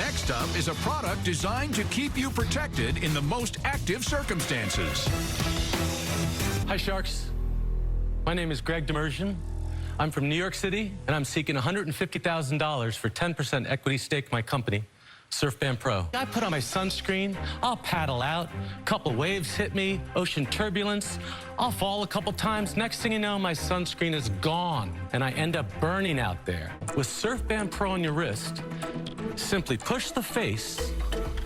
Next up is a product designed to keep you protected in the most active circumstances. Hi, Sharks. My name is Greg Demersion. I'm from New York City, and I'm seeking $150,000 for 10% equity stake in my company, Surfband Pro. I put on my sunscreen, I'll paddle out, a couple waves hit me, ocean turbulence, I'll fall a couple times. Next thing you know, my sunscreen is gone, and I end up burning out there. With Surfband Pro on your wrist, simply push the face,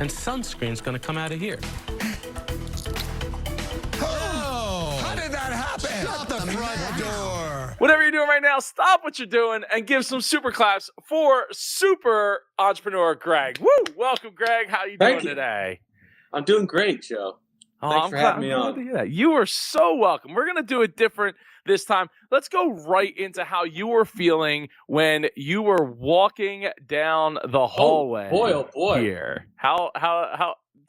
and sunscreen's gonna come out of here. How did that happen? Shut the front door. Whatever you're doing right now, stop what you're doing and give some super claps for super entrepreneur Greg. Woo! Welcome, Greg. How you doing today? I'm doing great, Joe. Thanks for having me glad on. to hear that. You are so welcome. We're going to do it different this time. Let's go right into how you were feeling when you were walking down the hallway. Oh boy. Here. How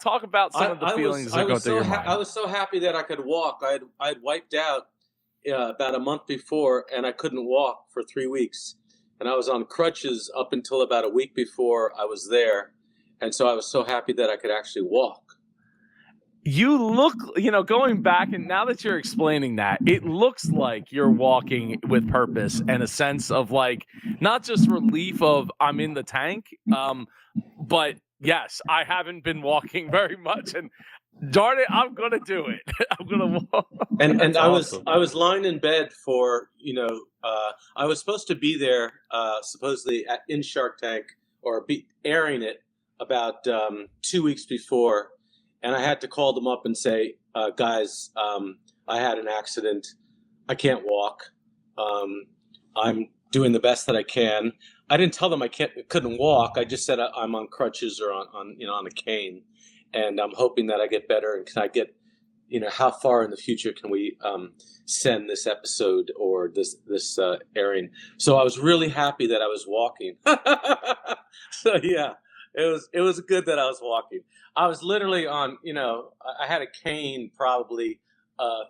talk about some of the feelings that go through your mind. I was so happy that I could walk. I'd wiped out about a month before, and I couldn't walk for 3 weeks. And I was on crutches up until about a week before I was there. And so I was so happy that I could actually walk. You look, going back, and now that you're explaining that, it looks like you're walking with purpose and a sense of not just relief of I'm in the tank, but yes, I haven't been walking very much, and darn it, I'm gonna do it. I'm gonna walk. And awesome. I was lying in bed for I was supposed to be there supposedly in Shark Tank or be airing it about 2 weeks before. And I had to call them up and say, guys, I had an accident. I can't walk. I'm doing the best that I can. I didn't tell them I couldn't walk. I just said I'm on crutches or on a cane, and I'm hoping that I get better. And can I get, how far in the future can we send this episode or this airing? So I was really happy that I was walking. So yeah. It was good that I was walking. I was literally on, I had a cane probably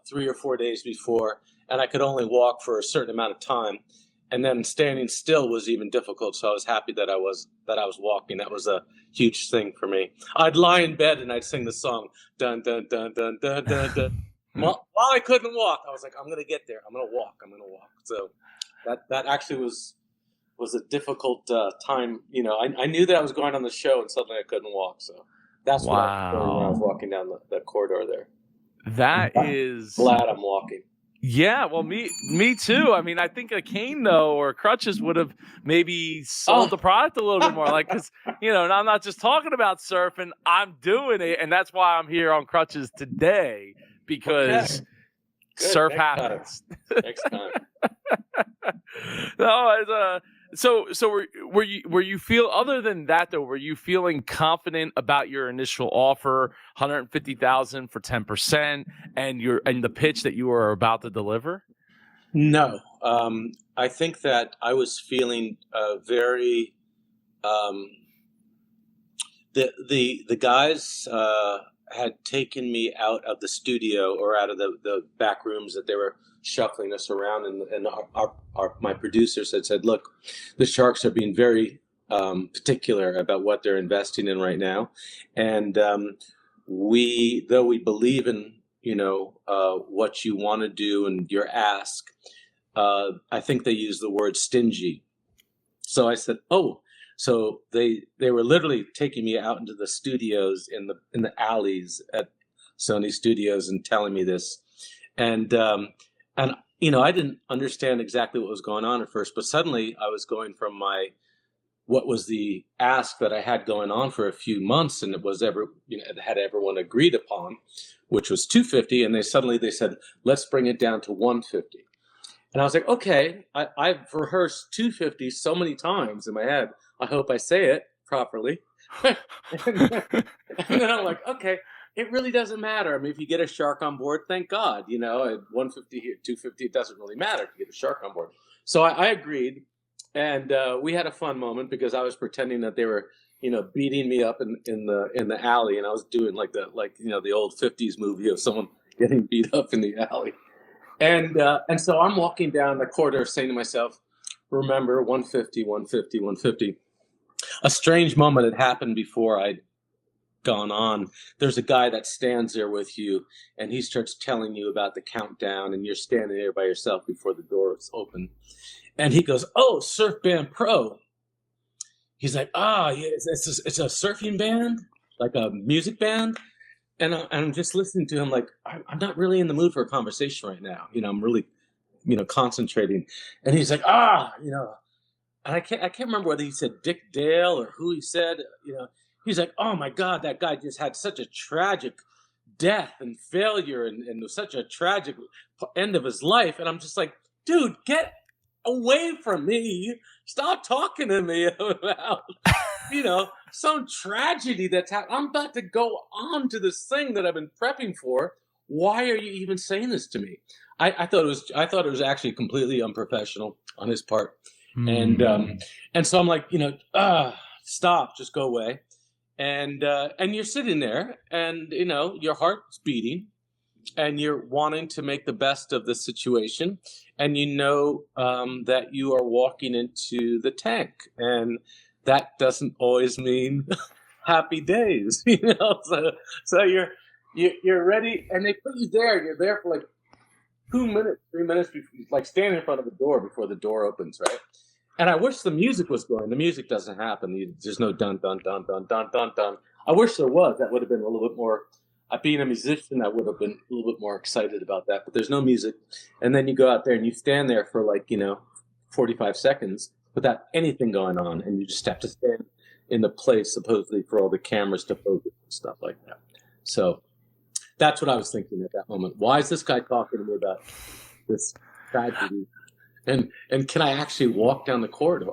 3 or 4 days before, and I could only walk for a certain amount of time. And then standing still was even difficult. So I was happy that I was walking. That was a huge thing for me. I'd lie in bed and I'd sing the song, dun, dun, dun, dun, dun, dun, dun. While I couldn't walk, I was like, I'm going to get there. I'm going to walk. So that actually was a difficult time. I knew that I was going on the show, and suddenly I couldn't walk. So that's what I was doing when I was walking down the corridor there. That is glad I'm walking. Yeah, well, me too. I mean, I think a cane though or crutches would have maybe sold the product a little bit more. Because I'm not just talking about surfing. I'm doing it, and that's why I'm here on crutches today because surf happens. Next time. No, So were you other than that though, were you feeling confident about your initial offer, $150,000 for 10%, and the pitch that you were about to deliver? No, I think that I was feeling very. The guys had taken me out of the studio or out of the back rooms that they were shuffling us around, and my producers had said, look, the Sharks are being very particular about what they're investing in right now, and though we believe in what you want to do and your ask, I think they use the word stingy. So I said, so they were literally taking me out into the studios in the alleys at Sony Studios and telling me this, and I didn't understand exactly what was going on at first, but suddenly I was going from what was the ask that I had going on for a few months, and it had everyone agreed upon, which was $250, and they said, let's bring it down to $150. And I was like, okay, I've rehearsed $250 so many times in my head. I hope I say it properly. And then I'm like, okay, it really doesn't matter. I mean, if you get a shark on board, thank God. At 150 here, 250, it doesn't really matter if you get a shark on board. So I agreed, and we had a fun moment because I was pretending that they were, beating me up in the alley, and I was doing the old 50s movie of someone getting beat up in the alley. And so I'm walking down the corridor saying to myself, remember, 150, 150, 150. a strange moment had happened before I'd gone on. There's a guy that stands there with you, and he starts telling you about the countdown, and you're standing there by yourself before the door is open. And he goes, "Oh, Surf Band Pro." He's like, "Ah, yeah, it's a surfing band, like a music band." And I'm just listening to him like, I'm not really in the mood for a conversation right now. I'm really, concentrating. And he's like, and I can't remember whether he said Dick Dale or who he said, he's like, "Oh my God, that guy just had such a tragic death and failure and such a tragic end of his life." And I'm just like, dude, get away from me. Stop talking to me about, some tragedy that's happened. I'm about to go on to this thing that I've been prepping for. Why are you even saying this to me? I thought it was actually completely unprofessional on his part. And so I'm like, stop, just go away. And you're sitting there and, your heart's beating and you're wanting to make the best of the situation. And that you are walking into the tank, and that doesn't always mean happy days, So you're ready, and they put you there. You're there for like 2 minutes, 3 minutes, like standing in front of the door before the door opens, right? And I wish the music was going. The music doesn't happen. There's no dun dun dun dun dun dun dun. I wish there was. That would have been a little bit more. Being a musician, I would have been a little bit more excited about that. But there's no music, and then you go out there and you stand there for 45 seconds without anything going on, and you just have to stand in the place supposedly for all the cameras to focus and stuff like that. So that's what I was thinking at that moment. Why is this guy talking to me about this tragedy? And can I actually walk down the corridor?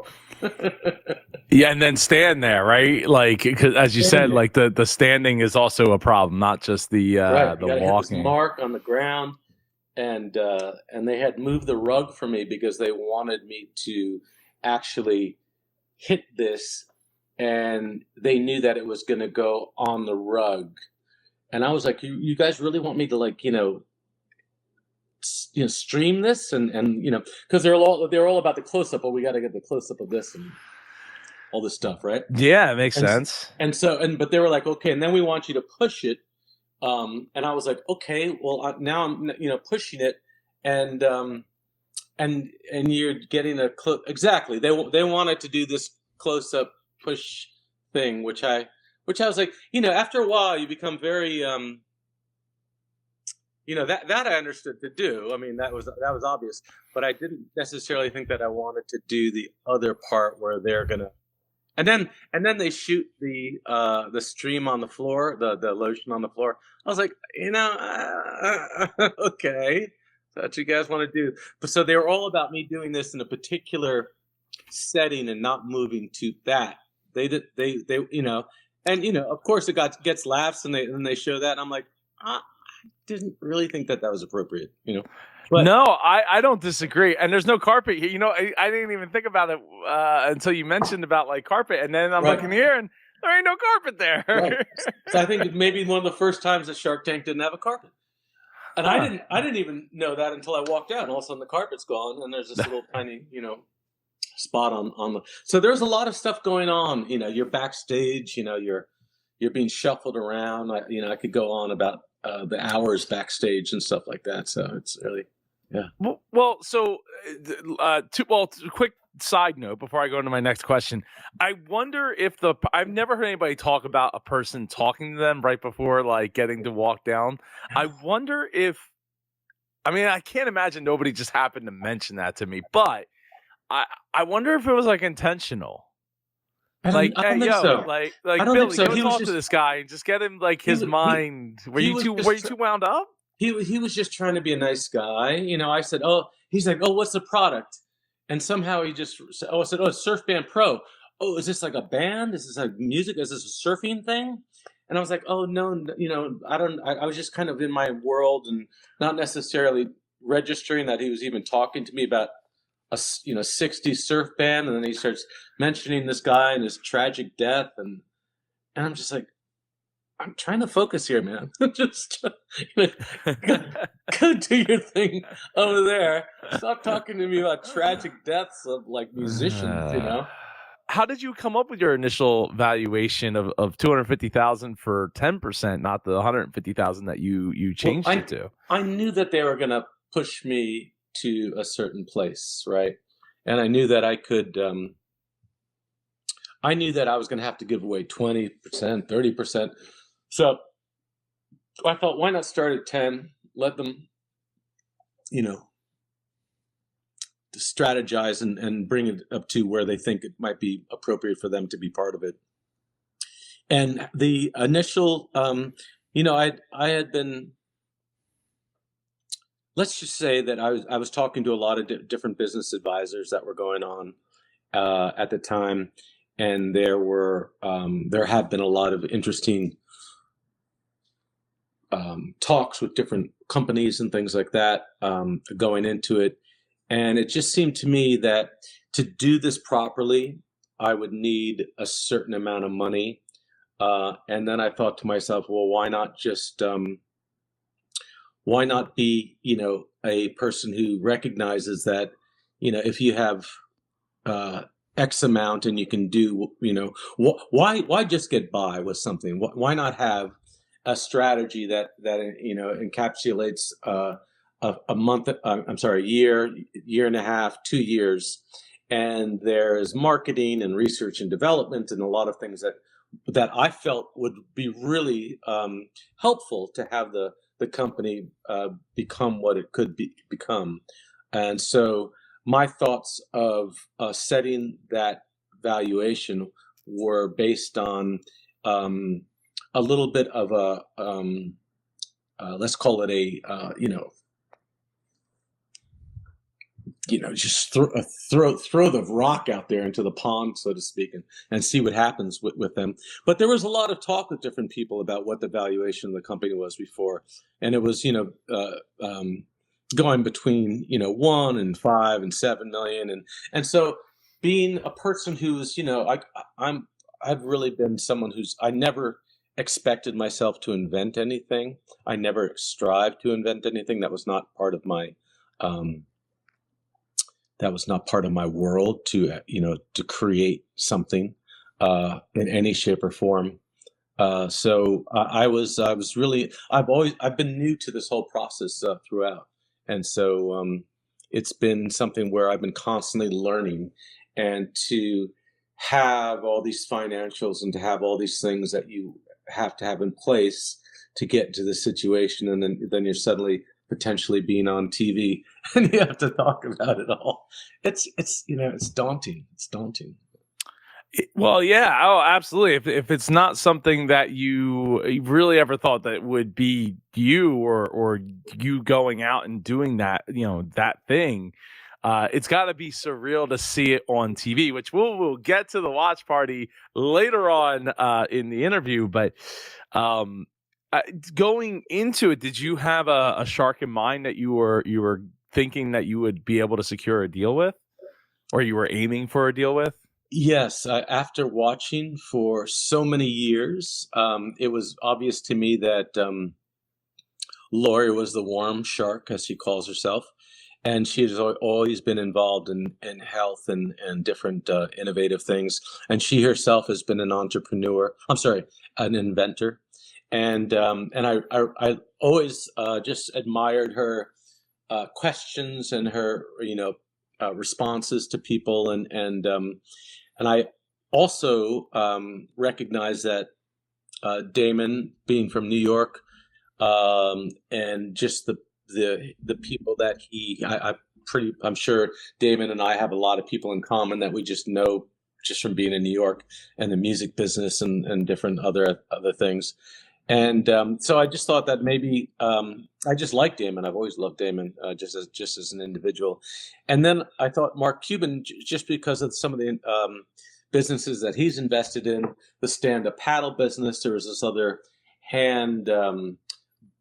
Yeah, and then stand there, right? Like, 'cause as you said, like the standing is also a problem, not just the right. the Have this walking. mark on the ground, and they had moved the rug for me because they wanted me to actually hit this, and they knew that it was going to go on the rug, and I was like, you guys really want me to stream this and because they're all about the close up, but we got to get the close up of this and all this stuff, right? Yeah, it makes sense. But they were like, okay, and then we want you to push it, and I was like, okay, well now I'm pushing it, and you're getting a exactly. They wanted to do this close up push thing, which I was like, after a while you become very that I understood to do. I mean, that was obvious, but I didn't necessarily think that I wanted to do the other part where they're gonna, and then they shoot the stream on the floor, the lotion on the floor. I was like, okay, that's what you guys want to do. But so they were all about me doing this in a particular setting and not moving to that. They and of course it gets laughs and they show that, and I'm like, didn't really think that was appropriate, But, no, I don't disagree. And there's no carpet here. I didn't even think about it until you mentioned about like carpet. And then I'm looking here and there ain't no carpet there. Right. So I think maybe one of the first times that Shark Tank didn't have a carpet. And I didn't even know that until I walked out, and all of a sudden the carpet's gone and there's this little tiny, spot on the. So there's a lot of stuff going on. You're backstage, you're being shuffled around. I could go on about the hours backstage and stuff like that. So it's really, yeah. Well, so quick side note before I go into my next question. I wonder if I've never heard anybody talk about a person talking to them right before like getting to walk down. I wonder if, I can't imagine nobody just happened to mention that to me, but I wonder if it was like intentional. I don't think so. Like I don't Billy, think so. go talk to this guy and just get him like his mind. Were you too wound up? He was just trying to be a nice guy. I said, oh, he's like, oh, what's the product? And somehow he just said, I said, oh, it's Surf Band Pro. Oh, is this like a band? Is this like music? Is this a surfing thing? And I was like, oh, no, I was just kind of in my world and not necessarily registering that he was even talking to me about a 60s surf band. And then he starts mentioning this guy and his tragic death. And I'm just like, I'm trying to focus here, man. Just go do your thing over there. Stop talking to me about tragic deaths of like musicians, how did you come up with your initial valuation of 250,000 for 10%, not the 150,000 that you changed it to? I knew that they were going to push me to a certain place, right? And I knew that I could. I knew that I was going to have to give away 20%, 30%. So I thought, why not start at 10? Let them, you know, strategize and bring it up to where they think it might be appropriate for them to be part of it. And the initial, I had been, let's just say that I was talking to a lot of different business advisors that were going on at the time, and there have been a lot of interesting talks with different companies and things like that going into it. And it just seemed to me that to do this properly, I would need a certain amount of money. And then I thought to myself, well, why not be, a person who recognizes that, if you have X amount and you can do, why just get by with something? Why not have a strategy that encapsulates a month, a year and a half, 2 years, and there's marketing and research and development and a lot of things that I felt would be really helpful to have the company become what it could become. And so my thoughts of setting that valuation were based on a little bit of a let's call it just throw the rock out there into the pond, so to speak, and see what happens with them. But there was a lot of talk with different people about what the valuation of the company was before, and it was going between 1 and 5 and 7 million, and so being a person who's I've really been someone I never expected myself to invent anything. I never strived to invent anything. That was not part of my world to create something in any shape or form. So I've been new to this whole process throughout, and so it's been something where I've been constantly learning, and to have all these financials and to have all these things that you have to have in place to get to the situation, and then you're suddenly potentially being on TV and you have to talk about it all. It's daunting. It's daunting. Well, yeah. Oh, absolutely. If it's not something that you really ever thought that would be you or you going out and doing that, that thing, it's got to be surreal to see it on TV, which we'll get to the watch party later on in the interview. But going into it, did you have a shark in mind that you were thinking that you would be able to secure a deal with, or you were aiming for a deal with? Yes. After watching for so many years, it was obvious to me that Lori was the warm shark, as she calls herself. And she has always been involved in health and different innovative things. And she herself has been an an inventor. And I always just admired her questions and her responses to people, and I also recognize that Damon, being from New York, and just the people that I'm sure Damon and I have a lot of people in common that we just know just from being in New York and the music business and different other things. And so I just thought that maybe I just like Damon. I've always loved Damon just as an individual. And then I thought Mark Cuban, just because of some of the businesses that he's invested in, the stand-up paddle business. There was this other hand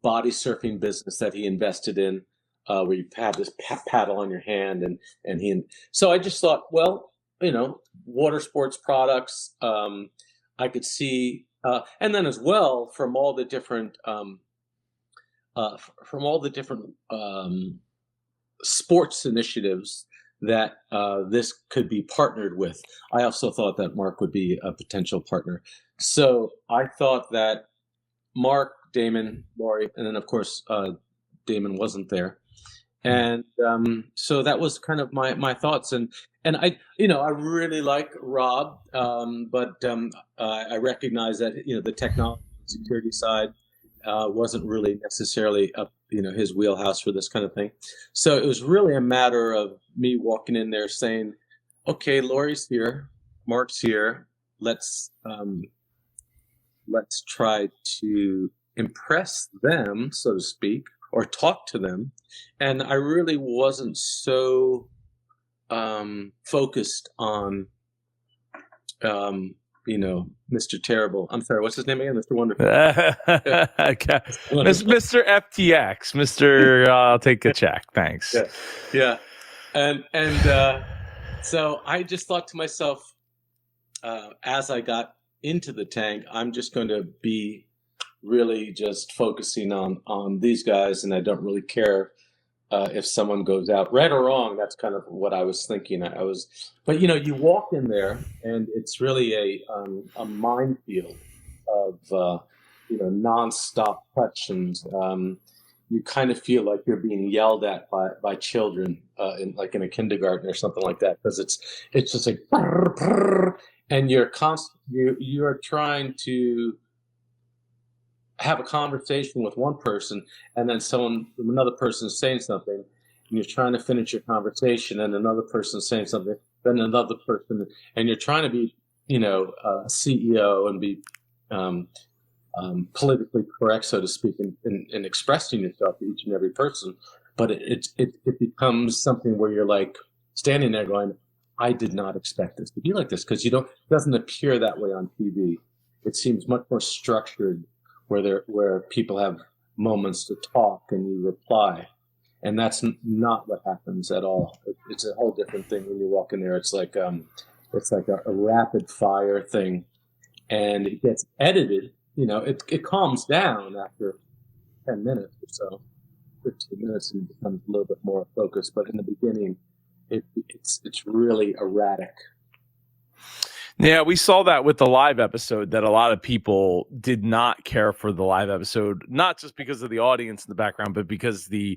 body surfing business that he invested in, where you have this paddle on your hand, so I just thought, well, water sports products, I could see. And then as well, from all the different sports initiatives that this could be partnered with. I also thought that Mark would be a potential partner. So I thought that Mark, Damon, Laurie, and then of course Damon wasn't there. And so that was kind of my thoughts. And I really like Rob, but I recognize that the technology and security side wasn't really necessarily up his wheelhouse for this kind of thing. So it was really a matter of me walking in there saying, "Okay, Laurie's here, Mark's here. Let's try to impress them, so to speak, or talk to them." And I really wasn't so focused on, Mr. Terrible. I'm sorry, what's his name again? Mr. Wonderful. Okay. Mr. FTX. Mr. I'll take a check. Thanks. Yeah. And so I just thought to myself, as I got into the tank, I'm just going to be really just focusing on these guys, and I don't really care if someone goes out, right or wrong. That's kind of what I was thinking. But you walk in there, and it's really a minefield of nonstop questions. You kind of feel like you're being yelled at by children, in a kindergarten or something like that, because it's just like, brr, brr, and you're trying to have a conversation with one person, and then another person is saying something, and you're trying to finish your conversation, and another person is saying something, then another person, and you're trying to be, a CEO and be politically correct, so to speak, in expressing yourself to each and every person. But it becomes something where you're like standing there going, I did not expect this to be like this, because it doesn't appear that way on TV. It seems much more structured, where people have moments to talk and you reply, and that's not what happens at all. It's a whole different thing when you walk in there. It's like a rapid fire thing, and it gets edited. It calms down after 10 minutes or so, 15 minutes, and becomes a little bit more focused. But in the beginning, it's really erratic. Yeah, we saw that with the live episode, that a lot of people did not care for the live episode, not just because of the audience in the background, but because the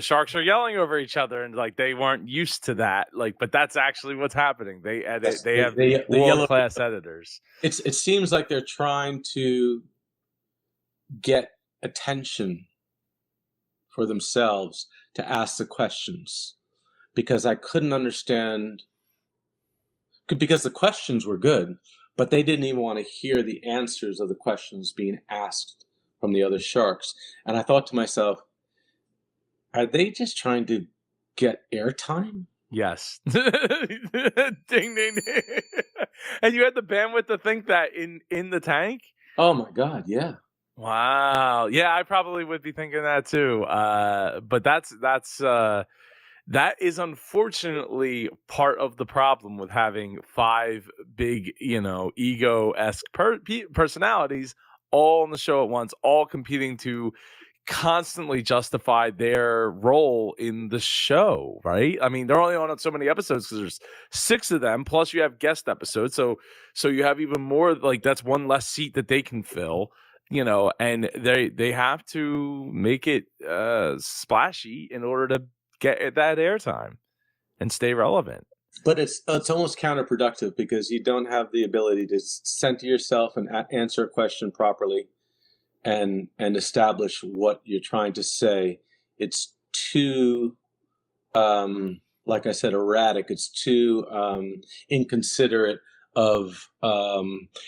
sharks are yelling over each other, and like they weren't used to that. Like, but that's actually what's happening. They edit. Yes, they have they world-class editors. It seems like they're trying to get attention for themselves to ask the questions, because I couldn't understand. Because the questions were good, but they didn't even want to hear the answers of the questions being asked from the other sharks. And I thought to myself, are they just trying to get airtime? Yes. Ding, ding, ding. And you had the bandwidth to think that in the tank? Oh my God, yeah. Wow. Yeah, I probably would be thinking that too. But that is unfortunately part of the problem with having 5 big, ego-esque personalities all on the show at once, all competing to constantly justify their role in the show, right? I mean, they're only on so many episodes because there's 6 of them, plus you have guest episodes. So you have even more, like that's one less seat that they can fill, and they have to make it splashy in order to get that airtime and stay relevant. But it's almost counterproductive, because you don't have the ability to center yourself and answer a question properly and establish what you're trying to say. It's too, like I said, erratic. It's too inconsiderate of,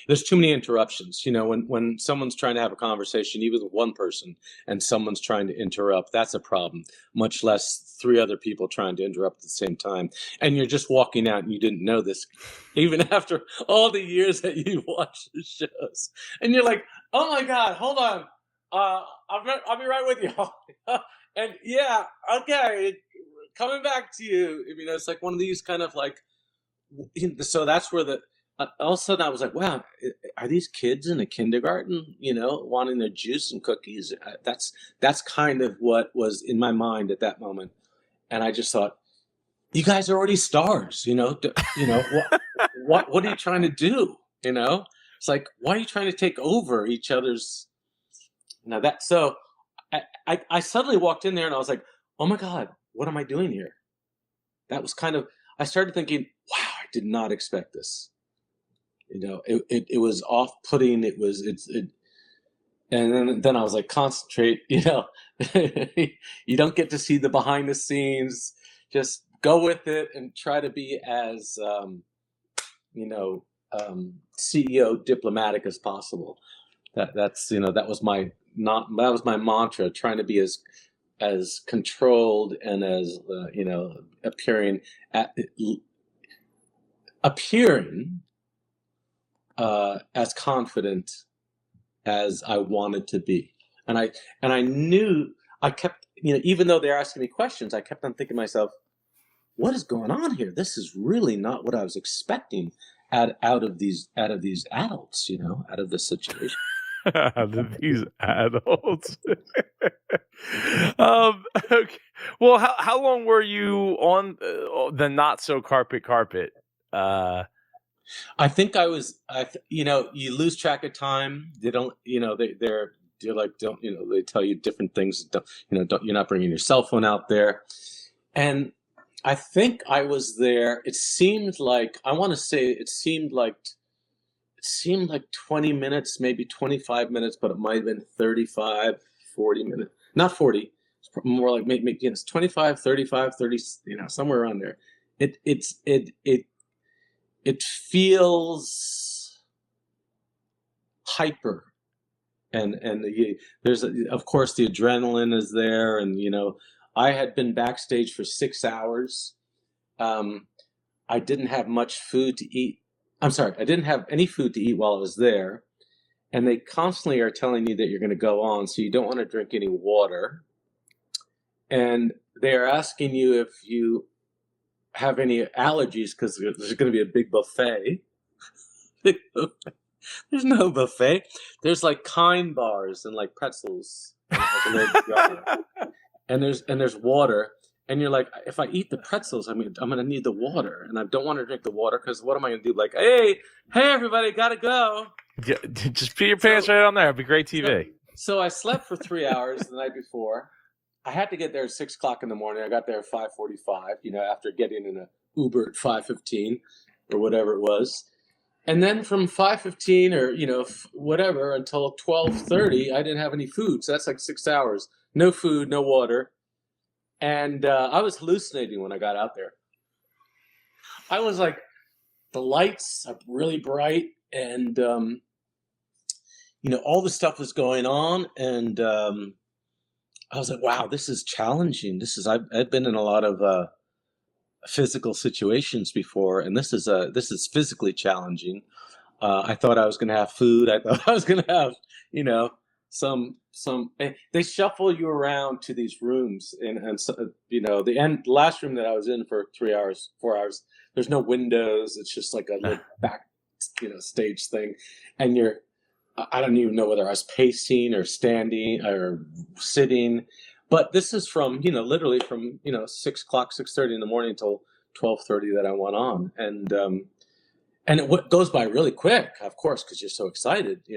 there's too many interruptions. When someone's trying to have a conversation, even with one person, and someone's trying to interrupt, that's a problem, much less 3 other people trying to interrupt at the same time. And you're just walking out and you didn't know this, even after all the years that you watched the shows. And you're like, oh my God, hold on. I'll be right with you. And yeah, okay, coming back to you. It's like one of these kind of like, so that's where all of a sudden I was like, wow, are these kids in a kindergarten, wanting their juice and cookies? That's kind of what was in my mind at that moment. And I just thought, you guys are already stars, what are you trying to do? It's like, why are you trying to take over each other's, so I suddenly walked in there and I was like, oh my God, what am I doing here? That was I started thinking, wow, I did not expect this. It was off-putting. And then I was like, concentrate, you don't get to see the behind the scenes. Just go with it and try to be as, CEO diplomatic as possible. That was my mantra, trying to be as controlled and as, appearing as confident as I wanted to be. And I knew, I kept, even though they're asking me questions, I kept on thinking to myself, what is going on here? This is really not what I was expecting out of these adults, out of this situation. Out of these adults. Okay. Well, how long were you on the not so carpet? I think I was, you lose track of time. They don't, they're like, don't, they tell you different things. Don't, you're not bringing your cell phone out there. And I think I was there. It seemed like 20 minutes, maybe 25 minutes, but it might have been 35, 40 minutes, not 40. It's more like maybe it's 25, 35, 30, somewhere around there. It feels hyper, and there's of course the adrenaline is there, and I had been backstage for 6 hours. I didn't have much food to eat. I'm sorry, I didn't have any food to eat while I was there, and they constantly are telling you that you're going to go on, so you don't want to drink any water, and they are asking you if you have any allergies because there's going to be a big buffet. There's no buffet. There's like Kind bars and like pretzels, and there's water. And you're like, if I eat the pretzels, I'm going to need the water, and I don't want to drink the water because what am I going to do? Like, hey, everybody, gotta go. Yeah, just put your pants right on there. It'd be great TV. So I slept for 3 hours the night before. I had to get there at 6 o'clock in the morning. I got there at 5:45, after getting in an Uber at 5:15 or whatever it was. And then from 5:15 or, whatever until 12:30, I didn't have any food. So that's like 6 hours. No food, no water. And I was hallucinating when I got out there. I was like, the lights are really bright and, all the stuff was going on. And I was like, wow, this is challenging. I've been in a lot of physical situations before, and this is physically challenging. I thought I was going to have food. I thought I was going to have, some. They shuffle you around to these rooms, and so, the last room that I was in for 4 hours. There's no windows. It's just like a little back, stage thing, and I don't even know whether I was pacing or standing or sitting, but this is from, literally from, 6 o'clock, 6:30 in the morning until 12:30 that I went on. And it goes by really quick, of course, because you're so excited,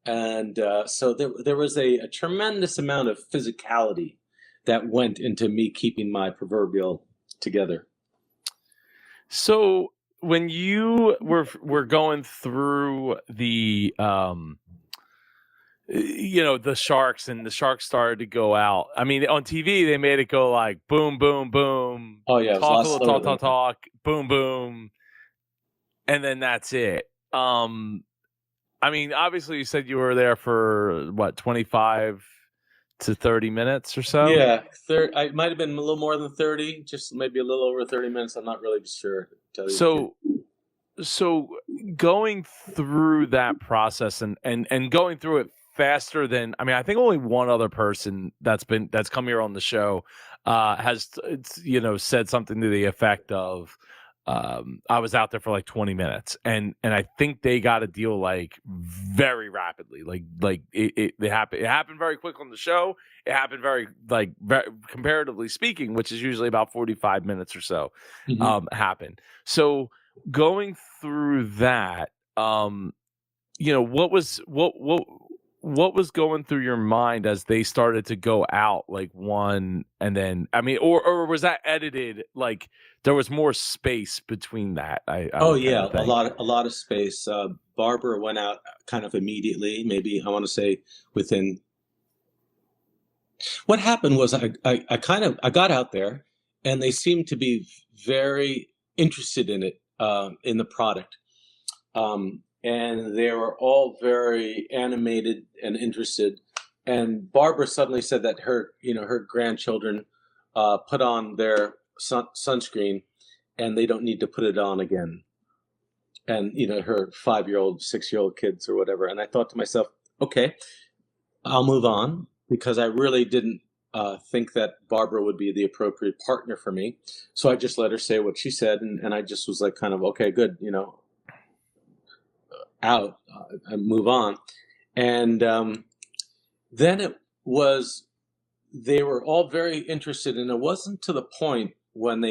And so there was a tremendous amount of physicality that went into me keeping my proverbial together. So when you were going through the the sharks, and the sharks started to go out. I mean, on TV they made it go like boom, boom, boom. Oh yeah, talk, boom, boom, and then that's it. I mean, obviously you said you were there for what, 25 to 30 minutes or so? Yeah, I might have been a little more than 30, just maybe a little over 30 minutes. I'm not really sure. So going through that process and going through it faster than, I mean, I think only one other person that's come here on the show has said something to the effect of I was out there for like 20 minutes, and I think they got a deal like very rapidly. Like it happened. It happened very quick on the show. It happened very comparatively speaking, which is usually about 45 minutes or so. Happened. So going through that, what was going through your mind as they started to go out like one and then, I mean, or was that edited? Like there was more space between that. Oh yeah, a lot of space. Barbara went out kind of immediately. Maybe I want to say within. What happened was I got out there, and they seemed to be very interested in it, in the product. And they were all very animated and interested. And Barbara suddenly said that her grandchildren put on their sunscreen, and they don't need to put it on again. And her 5-year-old, 6-year-old kids or whatever. And I thought to myself, okay, I'll move on, because I really didn't think that Barbara would be the appropriate partner for me. So I just let her say what she said, and I just was like, kind of, okay, good, out and move on. And then they were all very interested, and it wasn't to the point when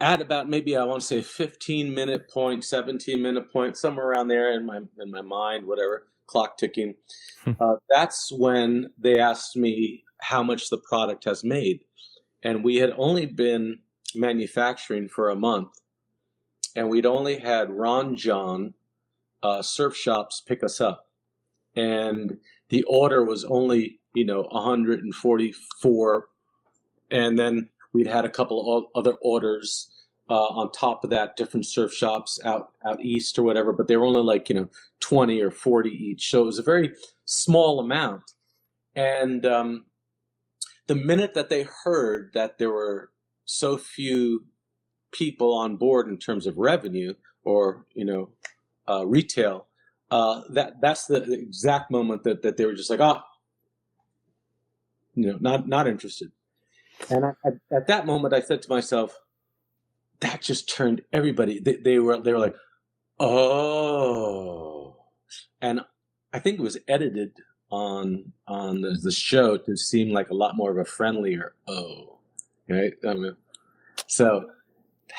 at about, maybe I want to say 15-minute point, 17-minute point, somewhere around there in my mind, whatever, clock ticking. That's when they asked me how much the product has made, and we had only been manufacturing for a month. And we'd only had Ron John surf shops pick us up. And the order was only, 144. And then we'd had a couple of other orders on top of that, different surf shops out east or whatever. But they were only like, 20 or 40 each. So it was a very small amount. And the minute that they heard that there were so few people on board in terms of revenue or retail, that's the exact moment that they were just like, not interested. And at that moment I said to myself, that just turned everybody. They were like, oh. And I think it was edited on the show to seem like a lot more of a friendlier right. So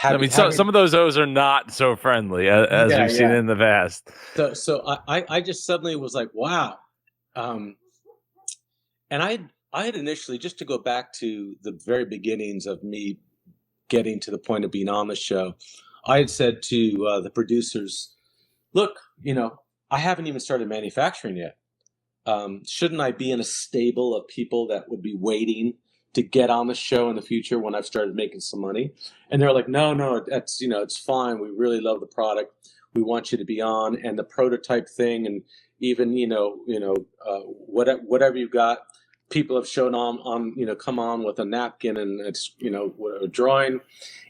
some of those O's are not so friendly as we've seen in the past. So I just suddenly was like, wow. And I had initially, just to go back to the very beginnings of me getting to the point of being on the show, I had said to the producers, look, I haven't even started manufacturing yet. Shouldn't I be in a stable of people that would be waiting to get on the show in the future when I've started making some money? And they're like, no, that's, it's fine. We really love the product. We want you to be on, and the prototype thing. And even, whatever you've got, people have shown on, come on with a napkin, and it's, a drawing,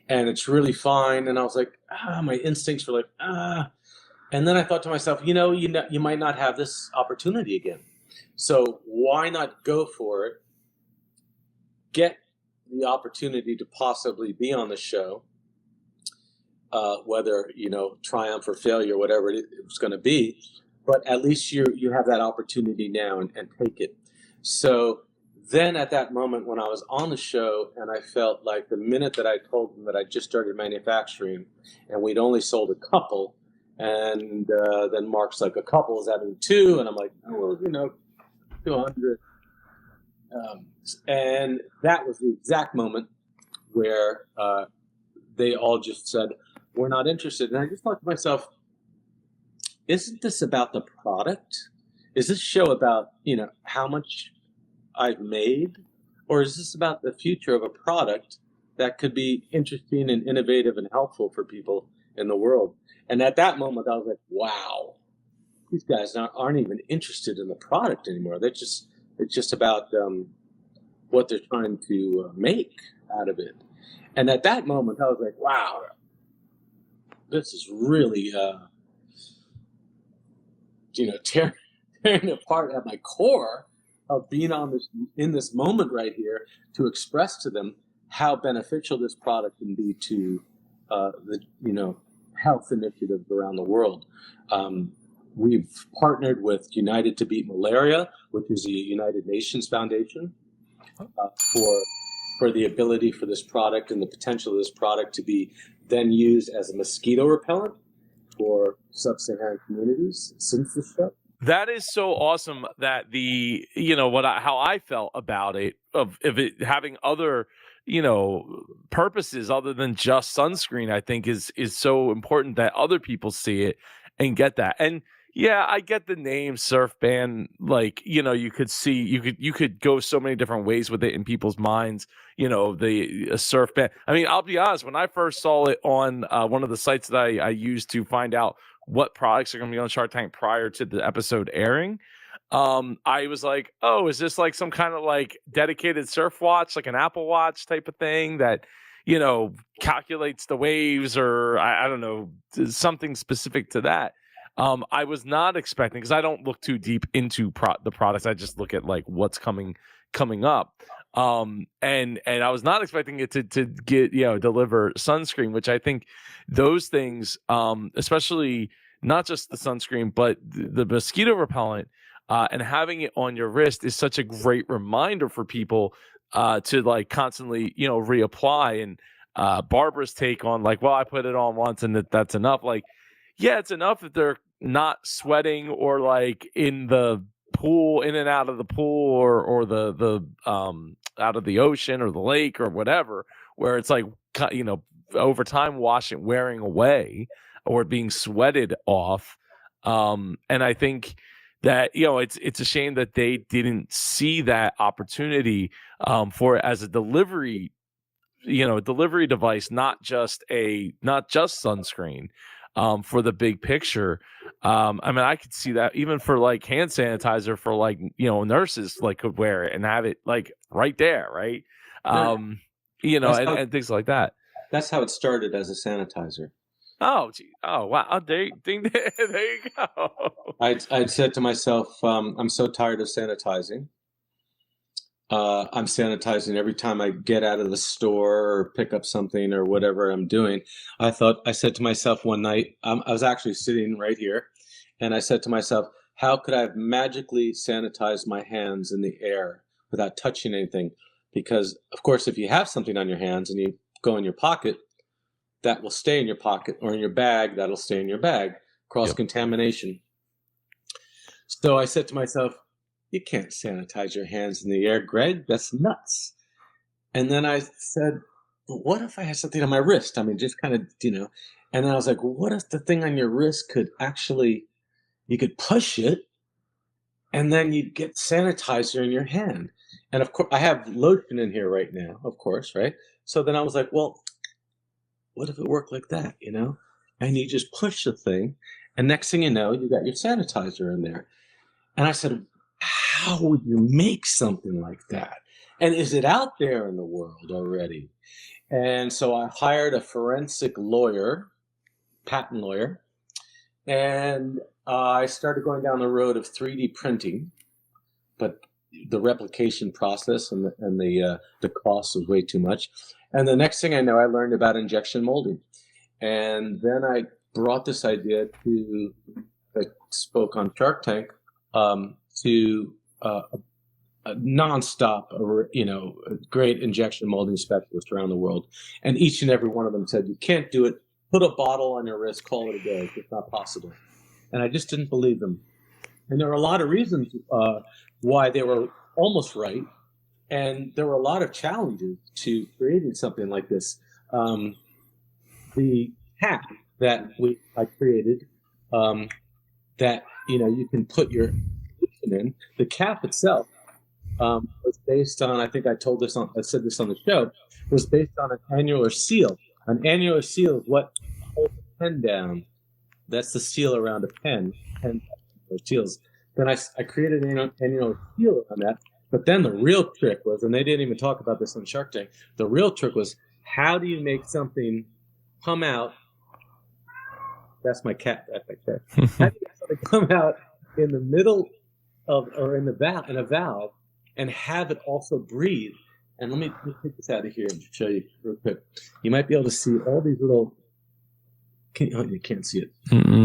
and it's really fine. And I was like, my instincts were like, And then I thought to myself, you might not have this opportunity again. So why not go for it? Get the opportunity to possibly be on the show, whether, triumph or failure, whatever it was going to be. But at least you have that opportunity now and take it. So then at that moment when I was on the show, and I felt like the minute that I told them that I just started manufacturing and we'd only sold a couple, and then Mark's like, a couple is having 2, and I'm like, 200. And that was the exact moment where they all just said, we're not interested. And I just thought to myself, isn't this about the product? Is this show about, how much I've made? Or is this about the future of a product that could be interesting and innovative and helpful for people in the world? And at that moment, I was like, wow, these guys aren't even interested in the product anymore. It's just about what they're trying to make out of it. And at that moment, I was like, wow, this is really, tearing apart at my core of being in this moment right here to express to them how beneficial this product can be to the health initiatives around the world. We've partnered with United to Beat Malaria, which is a United Nations foundation, for the ability for this product and the potential of this product to be then used as a mosquito repellent for sub-Saharan communities since the show. That is so awesome that how I felt about it, of it having other, purposes other than just sunscreen, I think is so important that other people see it and get that. And yeah, I get the name Surf Band. Like, you could go so many different ways with it in people's minds. The Surf Band. I mean, I'll be honest. When I first saw it on one of the sites that I used to find out what products are going to be on Shark Tank prior to the episode airing, I was like, oh, is this like some kind of like dedicated surf watch, like an Apple Watch type of thing that, calculates the waves, or I don't know, something specific to that. I was not expecting, because I don't look too deep into the products. I just look at like what's coming up. And I was not expecting it to get, deliver sunscreen, which I think those things, especially not just the sunscreen, but the mosquito repellent, and having it on your wrist is such a great reminder for people to like constantly, reapply. And Barbara's take on like, well, I put it on once and that's enough. Like, yeah, it's enough that they're not sweating or like in the pool, in and out of the pool, or the out of the ocean or the lake or whatever, where it's like, over time wearing away or being sweated off. And I think that, it's a shame that they didn't see that opportunity for it as a delivery device, not just sunscreen. For the big picture. I mean, I could see that even for like hand sanitizer for like, nurses like could wear it and have it like right there. Right. And things like that. That's how it started, as a sanitizer. Oh, gee. Oh, wow. There you go. I'd said to myself, I'm so tired of sanitizing. I'm sanitizing every time I get out of the store or pick up something or whatever I'm doing. I said to myself one night, I was actually sitting right here, and I said to myself, how could I have magically sanitized my hands in the air without touching anything? Because, of course, if you have something on your hands and you go in your pocket, that will stay in your pocket, or in your bag, that'll stay in your bag. Cross-contamination. So I said to myself, you can't sanitize your hands in the air, Greg. That's nuts. And then I said, well, what if I had something on my wrist? I mean, just kind of, and then I was like, well, what if the thing on your wrist could actually, you could push it and then you'd get sanitizer in your hand. And of course, I have lotion in here right now, of course, right? So then I was like, well, what if it worked like that, And you just push the thing, and next thing you know, you got your sanitizer in there. And I said, how would you make something like that? And is it out there in the world already? And so I hired a forensic lawyer, patent lawyer, and I started going down the road of 3D printing, but the replication process and the cost was way too much. And the next thing I know, I learned about injection molding. And then I brought this idea to, I spoke on Shark Tank, to a nonstop, a great injection molding specialist around the world. And each and every one of them said, you can't do it. Put a bottle on your wrist, call it a day. It's not possible. And I just didn't believe them. And there were a lot of reasons why they were almost right. And there were a lot of challenges to creating something like this. The cap that I created, that, you can put your in, the cap itself was based on, I think I said this on the show, was based on an annular seal. An annular seal is what holds a pen down. That's the seal around a pen or seals. Then I created an annular seal on that. But then the real trick was, and they didn't even talk about this on Shark Tank, the real trick was, how do you make something come out? That's my cat back there. How do you make something come out in the middle of, or in a valve, and have it also breathe And let me take this out of here and show you real quick. You might be able to see all these little. You can't see it.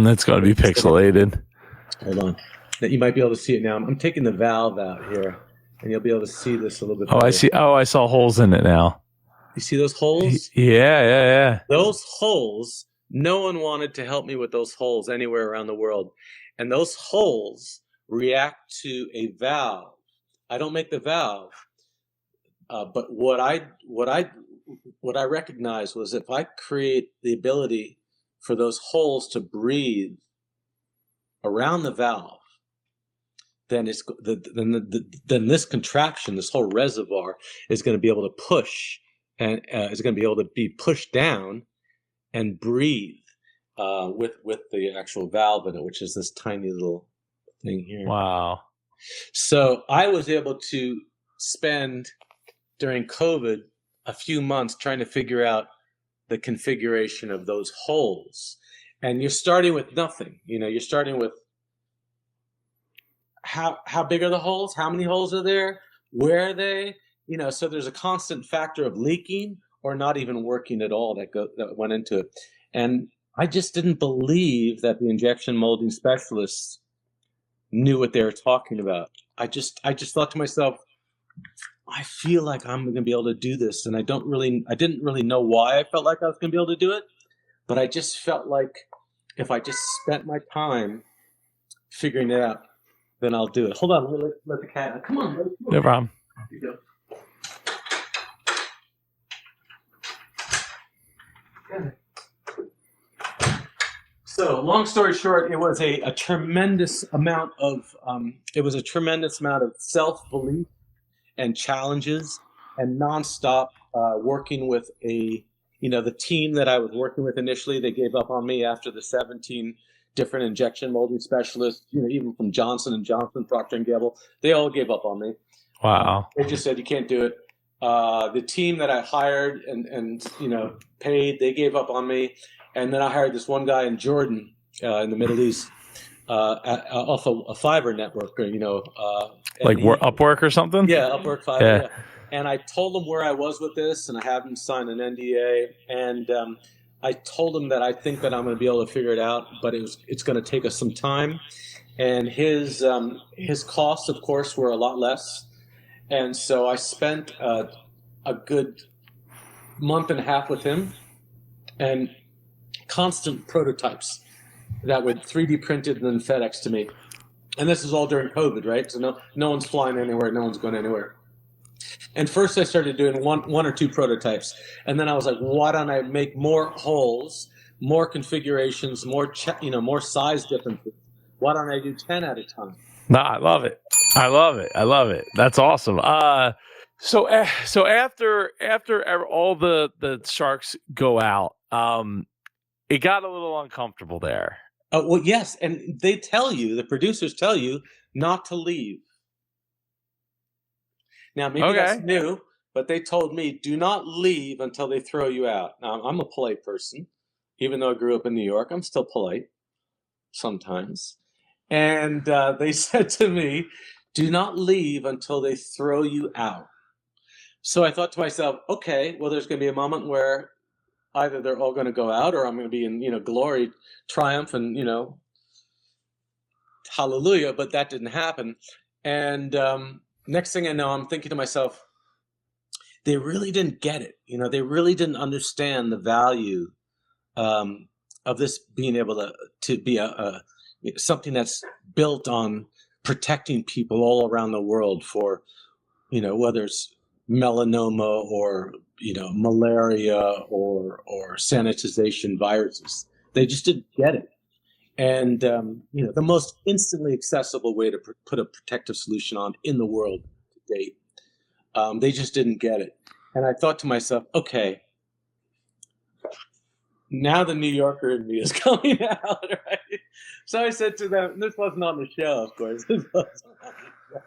That's got to be pixelated. Hold on. You might be able to see it now. I'm taking the valve out here, and you'll be able to see this a little bit. Oh, better. I see. Oh, I saw holes in it now. You see those holes? Yeah. Those holes. No one wanted to help me with those holes anywhere around the world, and those holes react to a valve. I don't make the valve, but what I recognized was if I create the ability for those holes to breathe around the valve, then then this contraption, this whole reservoir, is going to be able to push and is going to be able to be pushed down and breathe with the actual valve in it, which is this tiny little thing here. Wow. So I was able to spend during COVID a few months trying to figure out the configuration of those holes. And you're starting with nothing. You're starting with how big are the holes? How many holes are there? Where are they? So there's a constant factor of leaking or not even working at all that went into it. And I just didn't believe that the injection molding specialists knew what they were talking about. I just thought to myself, I feel like I'm going to be able to do this, and I didn't really know why I felt like I was going to be able to do it, but I just felt like if I just spent my time figuring it out, then I'll do it. Hold on, let the cat. Come on. No problem. Here you go. So, long story short, it was a tremendous amount of self-belief and challenges, and nonstop working with the team that I was working with initially. They gave up on me after the 17 different injection molding specialists, even from Johnson & Johnson, Procter & Gamble. They all gave up on me. Wow. They just said, you can't do it. The team that I hired and paid, they gave up on me. And then I hired this one guy in Jordan in the Middle East, off a Fiverr network, Like Upwork or something? Yeah, Upwork, Fiverr. Yeah. Yeah. And I told him where I was with this, and I have him sign an NDA. And I told him that I think that I'm going to be able to figure it out, but it's going to take us some time. And his costs, of course, were a lot less. And so I spent a good month and a half with him, and constant prototypes that would 3D printed and then FedEx to me. And this is all during COVID, right? So no one's flying anywhere, no one's going anywhere. And first I started doing one or two prototypes, and then I was like, why don't I make more holes, more configurations, more size differences? Why don't I do 10 at a time? No, I love it. That's awesome. So after all the sharks go out, it got a little uncomfortable there. Well, yes, and the producers tell you not to leave. Now, maybe that's new, but they told me, do not leave until they throw you out. Now, I'm a polite person. Even though I grew up in New York, I'm still polite sometimes. And they said to me, do not leave until they throw you out. So I thought to myself, okay, well, there's going to be a moment where either they're all going to go out or I'm going to be in, glory, triumph, and, hallelujah. But that didn't happen. And next thing I know, I'm thinking to myself, they really didn't get it. They really didn't understand the value of this being able to be something that's built on protecting people all around the world for, whether it's melanoma or, malaria or sanitization viruses. They just didn't get it. And, the most instantly accessible way to put a protective solution on in the world to date. They just didn't get it. And I thought to myself, okay, now the New Yorker in me is coming out, right? So I said to them, this wasn't on the show, of course. This wasn't on the show.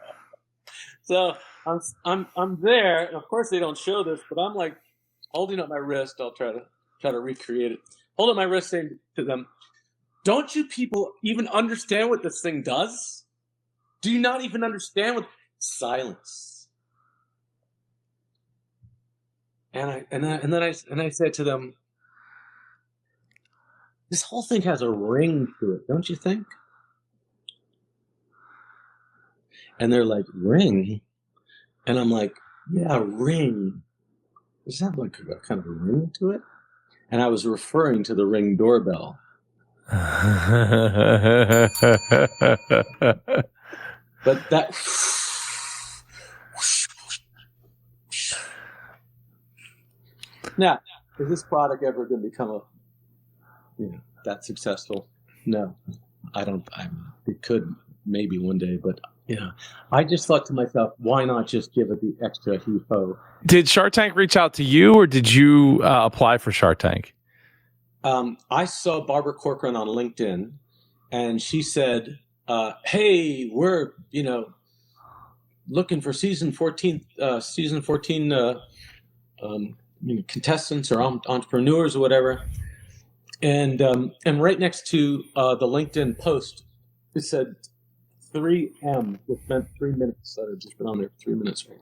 So I'm there, and of course they don't show this, but I'm like holding up my wrist. I'll try to recreate it. Hold up my wrist, saying to them, don't you people even understand what this thing does? Do you not even understand what silence? And I said to them, this whole thing has a ring to it, don't you think? And they're like, ring? And I'm like, yeah, ring. Does that have like a kind of a ring to it? And I was referring to the Ring doorbell. But that now, is this product ever going to become that successful? No, I don't. It could maybe one day, but I just thought to myself, why not just give it the extra heave-ho? Did Shark Tank reach out to you, or did you apply for Shark Tank? I saw Barbara Corcoran on LinkedIn, and she said, "Hey, we're looking for season 14 contestants or entrepreneurs or whatever." And right next to the LinkedIn post, it said 3M, which meant 3 minutes. That had just been on there for 3 minutes. Right?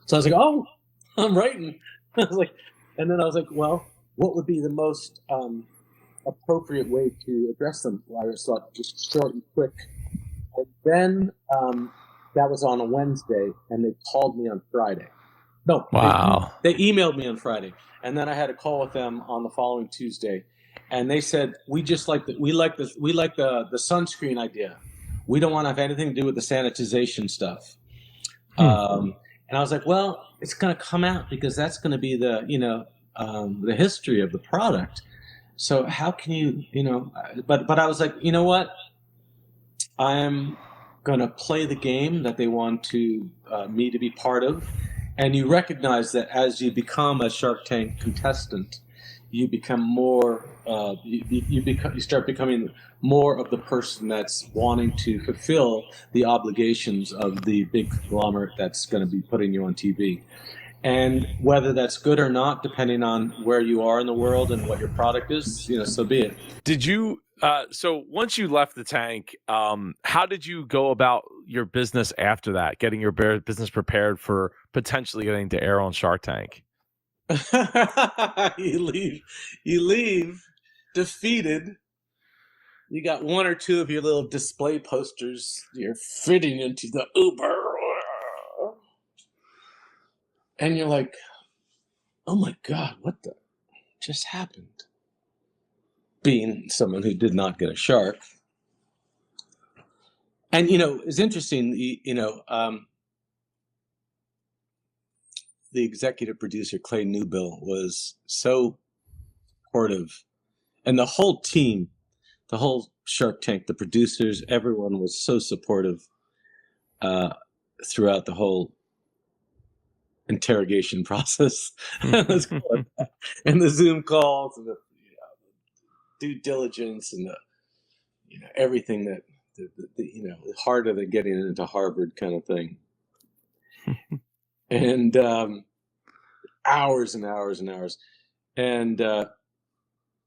So I was like, "Oh, I'm writing." I was like, and then I was like, "Well, what would be the most appropriate way to address them?" Well, I just thought just short and quick. And then that was on a Wednesday, and they called me on Friday. No, wow. They emailed me on Friday, and then I had a call with them on the following Tuesday, and they said, we like the sunscreen idea. We don't want to have anything to do with the sanitization stuff. And I was like, well, it's going to come out because that's going to be the history of the product. So how can you, but I was like, you know what? I'm going to play the game that they want me to be part of. And you recognize that as you become a Shark Tank contestant, you become more, you start becoming more of the person that's wanting to fulfill the obligations of the big conglomerate that's going to be putting you on TV. And whether that's good or not, depending on where you are in the world and what your product is, so be it. Did you, so once you left the tank, how did you go about your business after that, getting your business prepared for potentially getting to air on Shark Tank? You leave defeated. You got one or two of your little display posters. You're fitting into the Uber. And you're like, oh my God, what the just happened? Being someone who did not get a shark. And, it's interesting, the executive producer, Clay Newbill, was so supportive. And the whole team, the whole Shark Tank, the producers, everyone was so supportive throughout the whole interrogation process. And the Zoom calls and the due diligence and the everything that harder than getting into Harvard kind of thing. And hours and hours and hours. And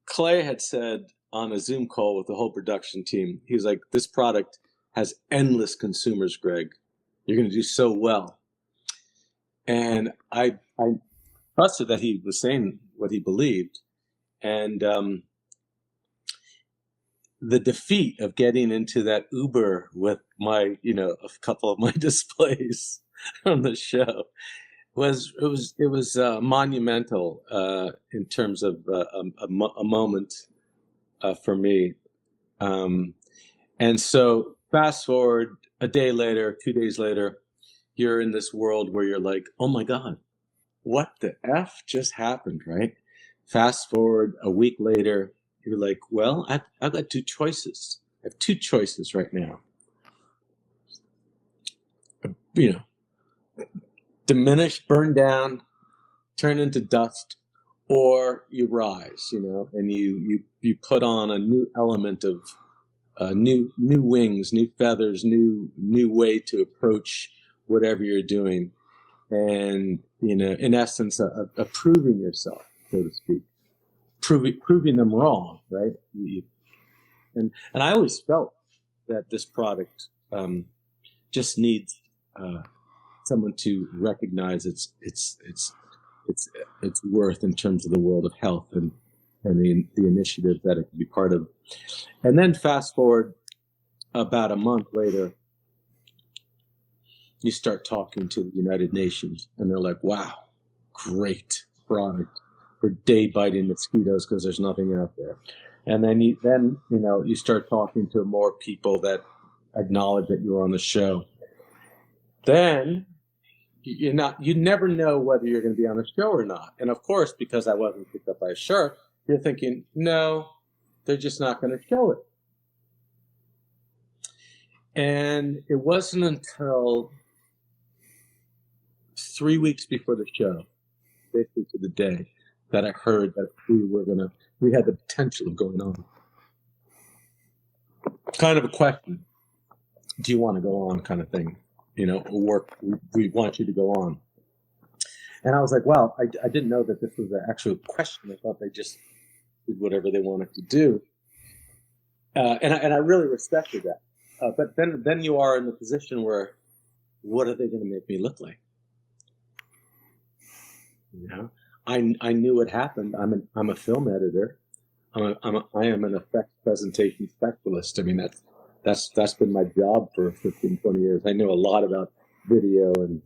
Clay had said on a Zoom call with the whole production team, he was like, this product has endless consumers, Greg. You're going to do so well. And I trusted that he was saying what he believed. And the defeat of getting into that Uber with my, a couple of my displays on the show was monumental in terms of a moment for me. And so fast forward a day later, 2 days later, you're in this world where you're like, oh my God, what the F just happened, right? Fast forward a week later, you're like, well, I've got two choices. I have two choices right now. Diminish, burn down, turn into dust, or you rise, and you put on a new element of new wings, new feathers, new way to approach whatever you're doing, and in essence, proving yourself, so to speak, proving them wrong, right? And I always felt that this product just needs someone to recognize its its worth in terms of the world of health and the initiative that it could be part of. And then fast forward about a month later, you start talking to the United Nations, and they're like, "Wow, great product for day-biting mosquitoes because there's nothing out there." And then you start talking to more people that acknowledge that you're on the show. Then you never know whether you're going to be on the show or not. And of course, because I wasn't picked up by a shark, you're thinking, no, they're just not going to show it. And it wasn't until 3 weeks before the show, basically to the day, that I heard that we had the potential of going on. Kind of a question. Do you want to go on, kind of thing? We want you to go on. And I was like, well, I didn't know that this was an actual question. I thought they just did whatever they wanted to do. And I really respected that. But then you are in the position where, what are they going to make me look like? I knew what happened. I'm a film editor. I am an effects presentation specialist. I mean, that's been my job for 15, 20 years. I know a lot about video and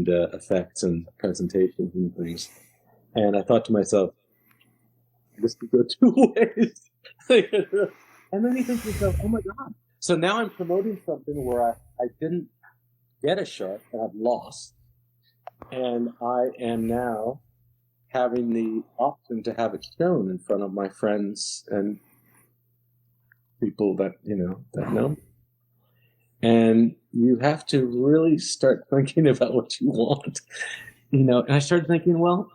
effects and presentations and things. And I thought to myself, this could go two ways. And then you think to yourself, oh my God. So now I'm promoting something where I didn't get a shark and I've lost. And I am now having the option to have it shown in front of my friends and people that know me. And you have to really start thinking about what you want, and I started thinking, well,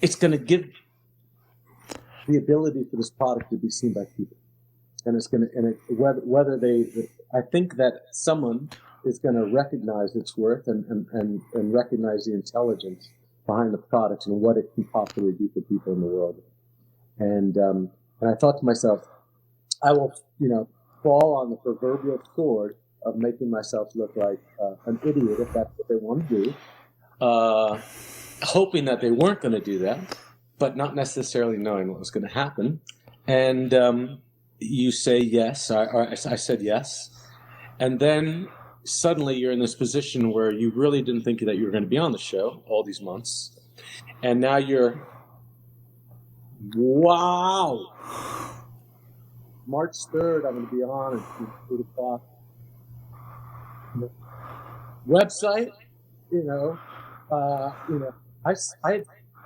it's going to give the ability for this product to be seen by people. And it's going to, I think that someone is going to recognize its worth and recognize the intelligence behind the product and what it can possibly do for people in the world. And I thought to myself, I will, fall on the proverbial sword of making myself look like an idiot if that's what they want to do, hoping that they weren't going to do that, but not necessarily knowing what was going to happen. And you say yes. I said yes. And then suddenly you're in this position where you really didn't think that you were going to be on the show all these months. And now you're, wow, March 3rd, I'm going to be on at 8 o'clock. Website, I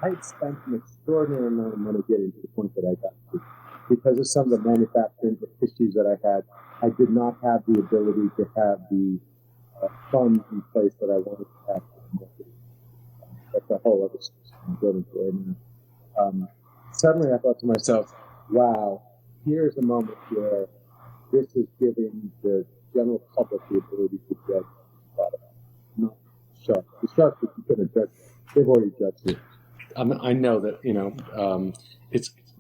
had spent an extraordinary amount of money getting to the point that I got to. Because of some of the manufacturing issues that I had, I did not have the ability to have the funds in place that I wanted to have. That's a whole other system I'm going to right now. Suddenly I thought to myself, wow, here's a moment where this is giving the general public the ability to judge the product, not sharks. The sharks, if you couldn't judge, they've already judged it. I know that,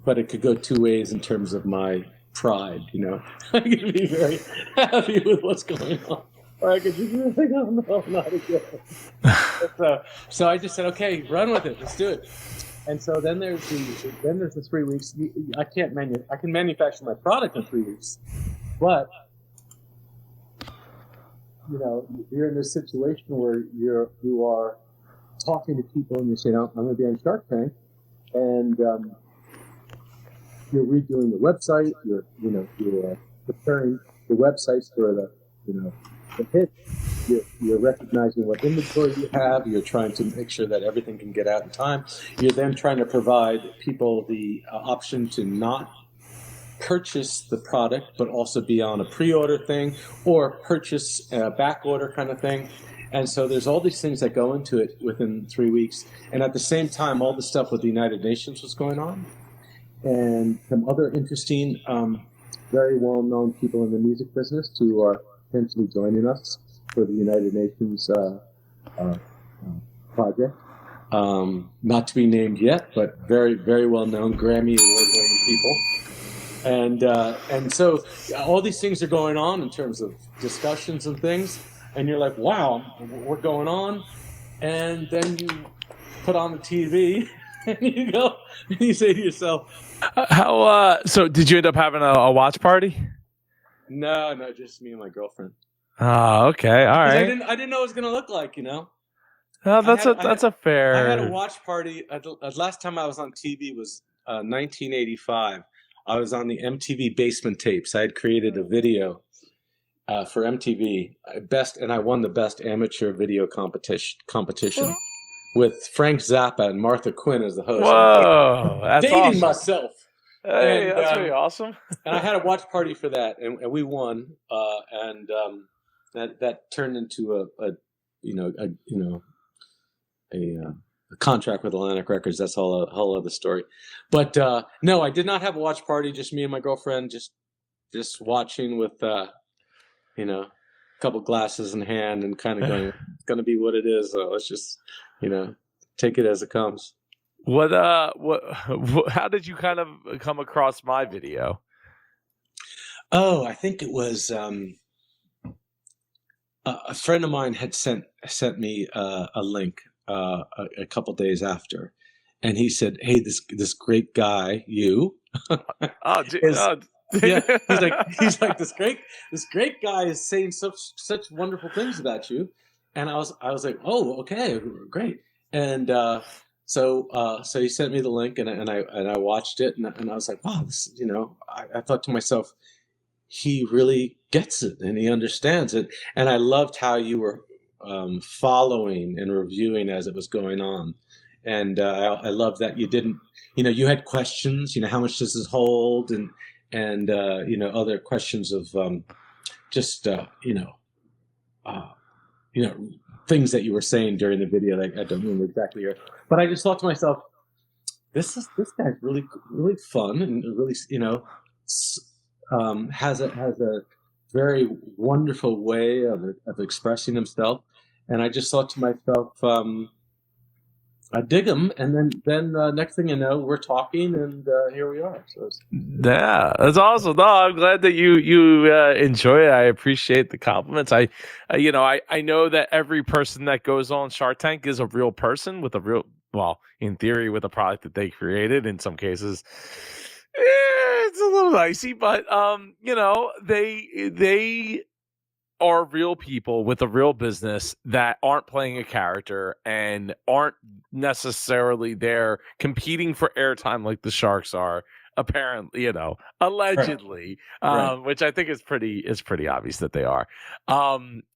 but it could go two ways in terms of my pride, I could be very happy with what's going on. Or I could just be like, oh no, not again. So I just said, okay, run with it. Let's do it. And so then there's the 3 weeks. I can manufacture my product in 3 weeks, but you're in this situation where you are talking to people and you say, I'm going to be on Shark Tank, and you're redoing the website. You're preparing the websites for the hit. You're recognizing what inventory you have. You're trying to make sure that everything can get out in time. You're then trying to provide people the option to not purchase the product, but also be on a pre-order thing or purchase a back order kind of thing. And so there's all these things that go into it within 3 weeks. And at the same time, all the stuff with the United Nations was going on. And some other interesting, very well-known people in the music business who are potentially joining us for the United Nations project. Not to be named yet, but very, very well-known Grammy Award-winning people. And so all these things are going on in terms of discussions and things. and you're like, wow, we're going on. And then you put on the TV and you go, and you say to yourself, So did you end up having a watch party? no, just me and my girlfriend. Oh, okay. All 'Cause right. I didn't know it was going to look like, Oh, that's I a fair. I had a watch party. Last time I was on TV was 1985. I was on the MTV Basement Tapes. I had created a video for MTV, and I won the best amateur video competition with Frank Zappa and Martha Quinn as the host. Whoa, that's Dating awesome. myself. Hey, And, that's pretty awesome. And I had a watch party for that, and we won. And that turned into a contract with Atlantic Records. That's a whole other story. But no, I did not have a watch party. Just me and my girlfriend, just watching with a couple glasses in hand and kind of going, it's going to be what it is. So let's just take it as it comes. What how did you kind of come across my video? Oh, I think it was a friend of mine had sent me a link a couple days after, and he said, "Hey, this great guy, you." Oh, Yeah, he's like this great guy is saying such wonderful things about you, and I was like, oh, okay, great, and so he sent me the link, and I watched it, and I was like, wow, this, I thought to myself, he really gets it and he understands it, and I loved how you were following and reviewing as it was going on. And I love that you didn't, you had questions, how much does this hold, and other questions of just things that you were saying during the video. Like, I don't remember exactly here, but I just thought to myself, this guy's really really fun and really has a very wonderful way of expressing himself, and I just thought to myself, I dig him, and then next thing you know, we're talking, and here we are. So yeah, that's awesome. No, I'm glad that you enjoy it. I appreciate the compliments. I know that every person that goes on Shark Tank is a real person with in theory, with a product that they created. In some cases, it's a little dicey, but they are real people with a real business that aren't playing a character and aren't necessarily there competing for airtime like the Sharks are, apparently, allegedly, Right. Which I think is pretty obvious that they are,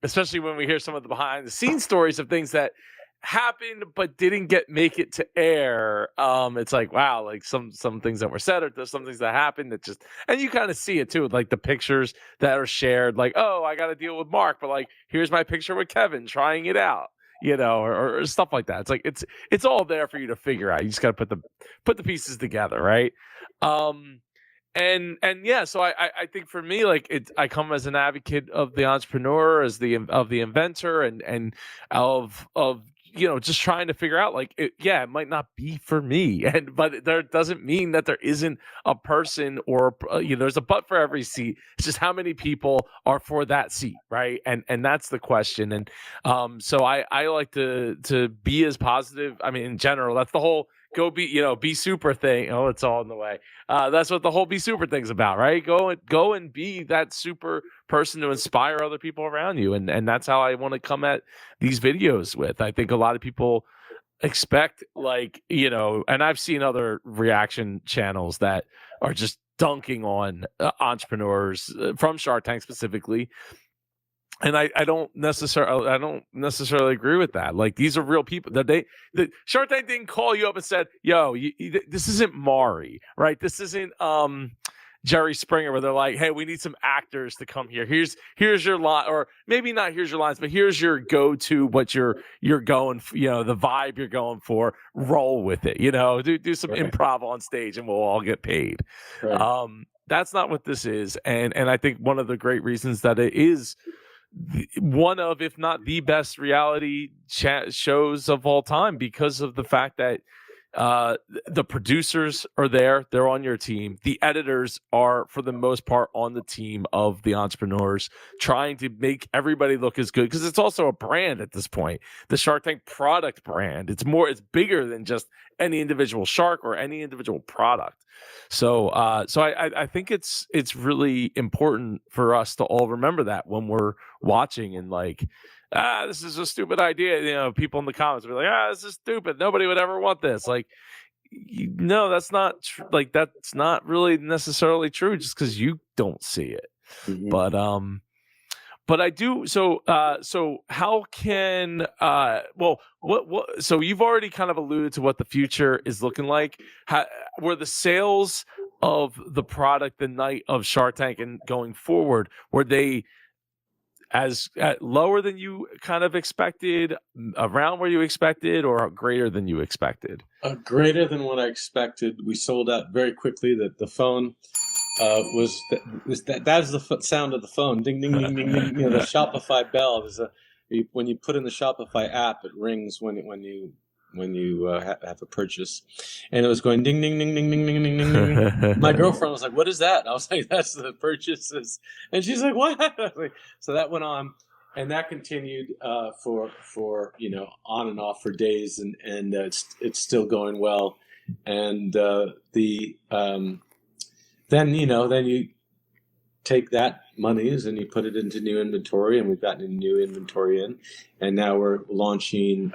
especially when we hear some of the behind the scenes stories of things that happened but didn't make it to air. It's like, wow, like some things that were said, or there's some things that happened that just, and you kind of see it too, like the pictures that are shared, like, oh, I got to deal with Mark, but like, here's my picture with Kevin trying it out, or stuff like that. It's like it's all there for you to figure out. You just got to put the pieces together, right? And yeah, so I think for me, like, I come as an advocate of the entrepreneur, as the inventor, and of just trying to figure out, like, it might not be for me, but there doesn't mean that there isn't a person, or there's a butt for every seat. It's just how many people are for that seat, right? And that's the question. And so I like to be as positive. I mean, in general, that's the whole be super thing. Oh, it's all in the way. That's what the whole be super thing's about, right? Go and be that super person to inspire other people around you. And that's how I want to come at these videos with. I think a lot of people expect, like, and I've seen other reaction channels that are just dunking on entrepreneurs from Shark Tank specifically. And I don't necessarily agree with that. Like, these are real people that the Shark Tank didn't call you up and said, yo, this isn't Maury, right? This isn't Jerry Springer, where they're like, hey, we need some actors to come here. Here's your line, or maybe not here's your lines, but here's your go-to, what you're going for, the vibe you're going for, roll with it, do some Right. improv on stage and we'll all get paid. Right. That's not what this is. And I think one of the great reasons that it is one of, if not the best reality shows of all time, because of the fact that The producers are there. They're on your team. The editors are, for the most part, on the team of the entrepreneurs, trying to make everybody look as good, because it's also a brand at this point. The Shark Tank product brand. It's bigger than just any individual shark or any individual product. So I think it's really important for us to all remember that when we're watching, and like, this is a stupid idea. You know, people in the comments will be like, this is stupid. Nobody would ever want this. Like, no, that's not like, that's not really necessarily true just because you don't see it. Mhm. But I do. So how can, so you've already kind of alluded to what the future is looking like. Were the sales of the product the night of Shark Tank and going forward, were they as lower than you kind of expected, around where you expected, or greater than you expected? Greater than what I expected. We sold out very quickly. That the phone was the sound of the phone, ding ding ding ding ding. You know, the Shopify bell. When you put in the Shopify app, it rings when you have a purchase, and it was going ding ding ding ding ding ding ding ding ding. My girlfriend was like, "What is that?" And I was like, "That's the purchases," and she's like, "What?" So that went on, and that continued for on and off for days, and it's still going well, and then you take that monies and you put it into new inventory, and we've gotten new inventory in, and now we're launching.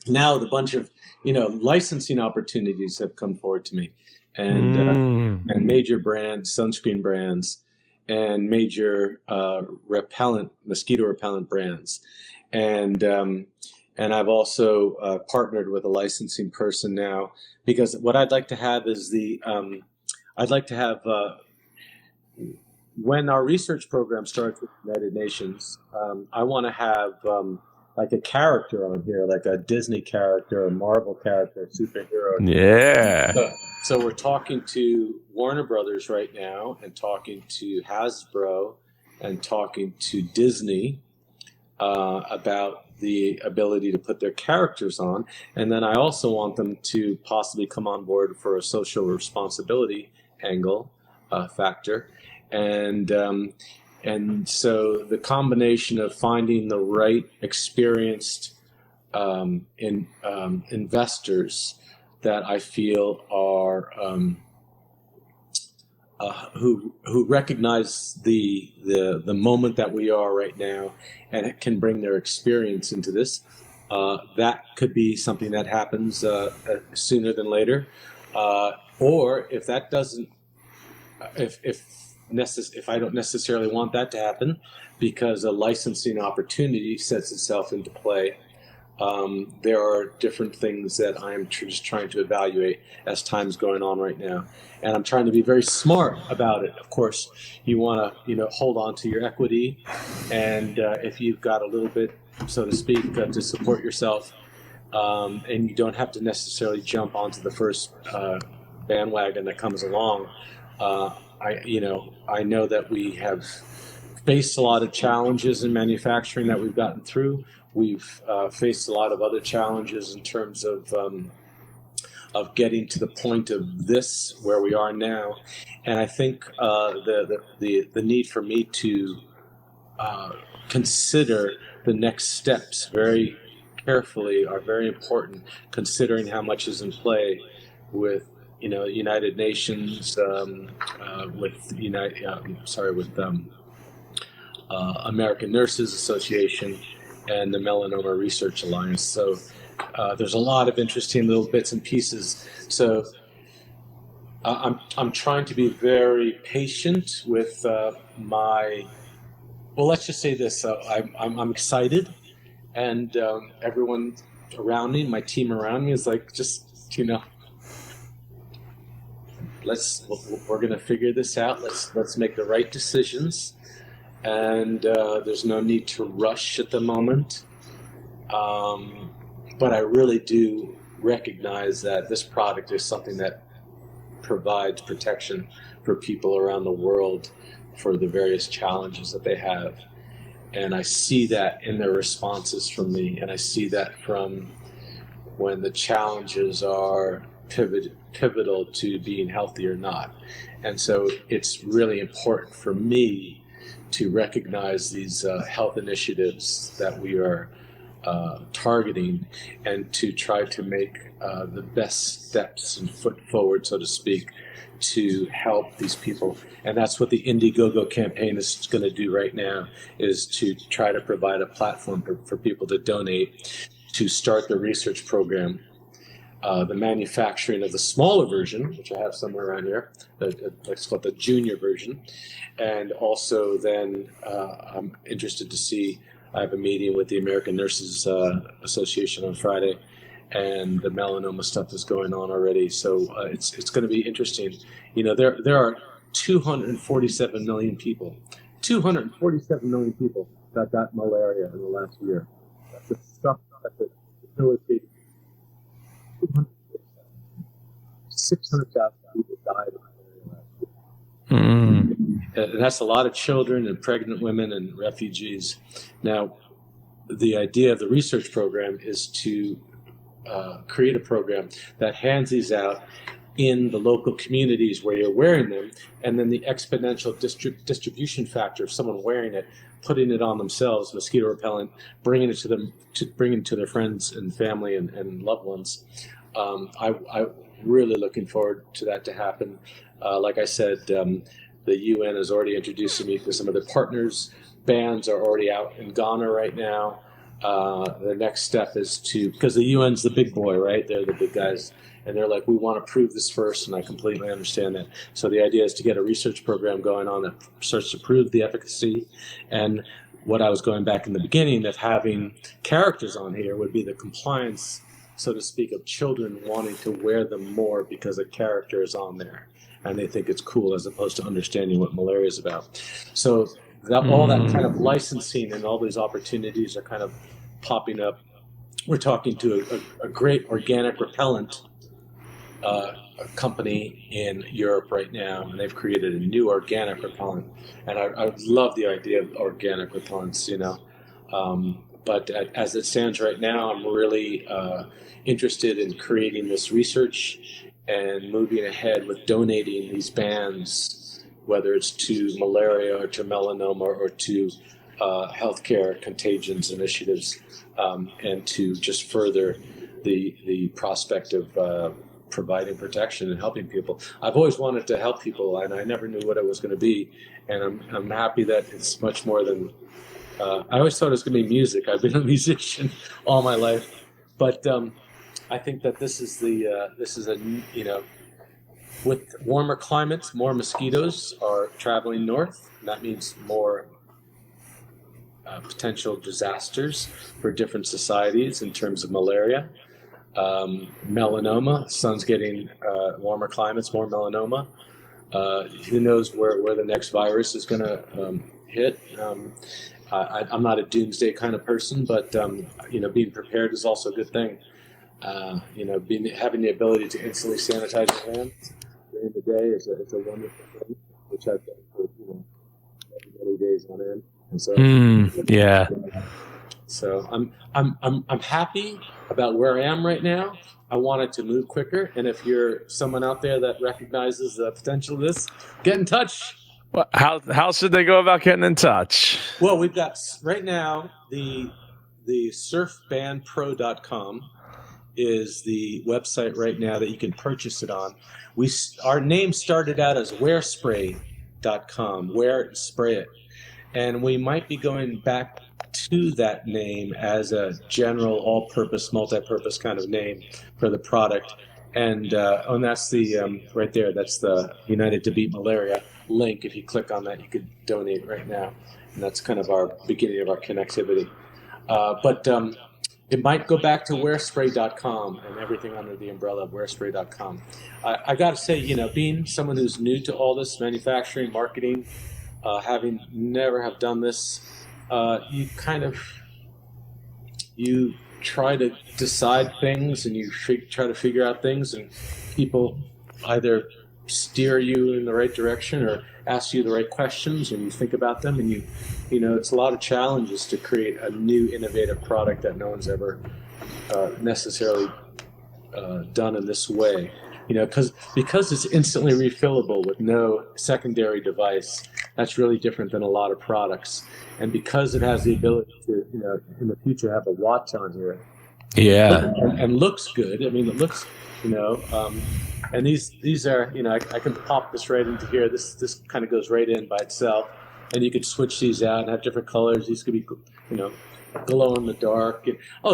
Now the bunch of licensing opportunities have come forward to me, and major brands, sunscreen brands, and major mosquito repellent brands, and I've also partnered with a licensing person now, because what I'd like to have is when our research program starts with the United Nations, I want to have like a character on here, like a Disney character, a Marvel character, a superhero. Yeah. So we're talking to Warner Brothers right now, and talking to Hasbro, and talking to Disney about the ability to put their characters on. And then I also want them to possibly come on board for a social responsibility angle factor. And so the combination of finding the right experienced investors that I feel are who recognize the moment that we are right now, and can bring their experience into this, that could be something that happens sooner than later, or if that doesn't, if I don't necessarily want that to happen, because a licensing opportunity sets itself into play, there are different things that I'm just trying to evaluate as time's going on right now, and I'm trying to be very smart about it. Of course, you want to hold on to your equity, and if you've got a little bit, so to speak, to support yourself, and you don't have to necessarily jump onto the first bandwagon that comes along. I know that we have faced a lot of challenges in manufacturing that we've gotten through. We've faced a lot of other challenges in terms of getting to the point of this where we are now, and I think the need for me to consider the next steps very carefully are very important, considering how much is in play with United Nations, with American Nurses Association, and the Melanoma Research Alliance. So there's a lot of interesting little bits and pieces. So I'm trying to be very patient with let's just say this. I'm excited, and everyone around me, my team around me, is like, just we're going to figure this out. Let's make the right decisions, and there's no need to rush at the moment. But I really do recognize that this product is something that provides protection for people around the world for the various challenges that they have, and I see that in their responses from me, and I see that from when the challenges are pivotal to being healthy or not. And so it's really important for me to recognize these health initiatives that we are targeting, and to try to make the best steps and foot forward, so to speak, to help these people. And that's what the Indiegogo campaign is going to do right now, is to try to provide a platform for people to donate to start the research program. The manufacturing of the smaller version, which I have somewhere around here, let's call it the junior version. And also then I'm interested to see, I have a meeting with the American Nurses Association on Friday, and the melanoma stuff is going on already. So it's going to be interesting. You know, there are 247 million people that got malaria in the last year. That's the stuff that debilitated. 600,000 people died of malaria last year. And that's a lot of children and pregnant women and refugees. Now, the idea of the research program is to create a program that hands these out in the local communities where you're wearing them, and then the exponential distribution factor of someone wearing it, putting it on themselves, mosquito repellent, bringing it to them, bringing it to their friends and family and loved ones. I'm really looking forward to that to happen. Like I said, the UN is already introducing me to some of their partners. Bands are already out in Ghana right now. The next step is because the UN's the big boy, right? They're the big guys. And they're like, we want to prove this first, and I completely understand that. So the idea is to get a research program going on that starts to prove the efficacy. And what I was going back in the beginning of having characters on here would be the compliance, so to speak, of children wanting to wear them more because a character is on there and they think it's cool, as opposed to understanding what malaria is about. So all that kind of licensing and all these opportunities are kind of popping up. We're talking to a great organic repellent a company in Europe right now, and they've created a new organic repellent. And I love the idea of organic repellents, you know. But as it stands right now, I'm really interested in creating this research and moving ahead with donating these bands, whether it's to malaria or to melanoma or to healthcare contagions initiatives, and to just further the prospect of providing protection and helping people. I've always wanted to help people, and I never knew what it was going to be. And I'm happy that it's much more than. I always thought it was going to be music. I've been a musician all my life, but I think that this is with warmer climates, more mosquitoes are traveling north, and that means more potential disasters for different societies in terms of malaria. Melanoma, sun's getting warmer climates, more melanoma. Who knows where the next virus is going to hit? I'm not a doomsday kind of person, but being prepared is also a good thing. Having the ability to instantly sanitize your hands during the day is a wonderful thing, which I've done for many days on end. And so, yeah. So I'm happy about where I am right now. I want it to move quicker, and if you're someone out there that recognizes the potential of this, get in touch. Well, how should they go about getting in touch? Well, we've got right now the surfbandpro.com is the website right now that you can purchase it on. Our name started out as wearspray.com, wear spray it, and we might be going back to that name as a general all-purpose, multi-purpose kind of name for the product. And that's the right there. That's the United to Beat Malaria link. If you click on that, you could donate right now, and that's kind of our beginning of our connectivity. But it might go back to wearspray.com and everything under the umbrella of wearspray.com. I got to say, being someone who's new to all this manufacturing, marketing, having never have done this, you try to decide things, and you try to figure out things, and people either steer you in the right direction or ask you the right questions, and you think about them, and it's a lot of challenges to create a new innovative product that no one's ever necessarily done in this way. Because it's instantly refillable with no secondary device. That's really different than a lot of products. And because it has the ability to, in the future have a watch on here. Yeah. And looks good. I mean, it looks, and these are, I can pop this right into here. This kind of goes right in by itself. And you could switch these out and have different colors. These could be, glow in the dark.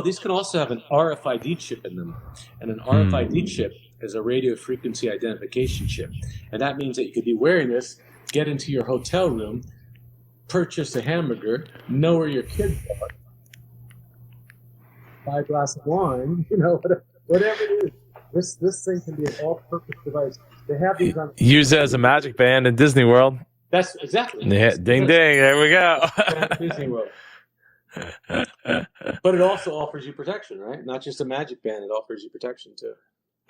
These can also have an RFID chip in them. And an RFID chip is a radio frequency identification chip. And that means that you could be wearing this, get into your hotel room, purchase a hamburger, know where your kids are, buy a glass of wine, whatever it is. This thing can be an all-purpose device. They have these on. Use it as a magic band in Disney World. That's exactly. Yeah, ding, ding. There we go. Disney World. But it also offers you protection, right? Not just a magic band; it offers you protection too.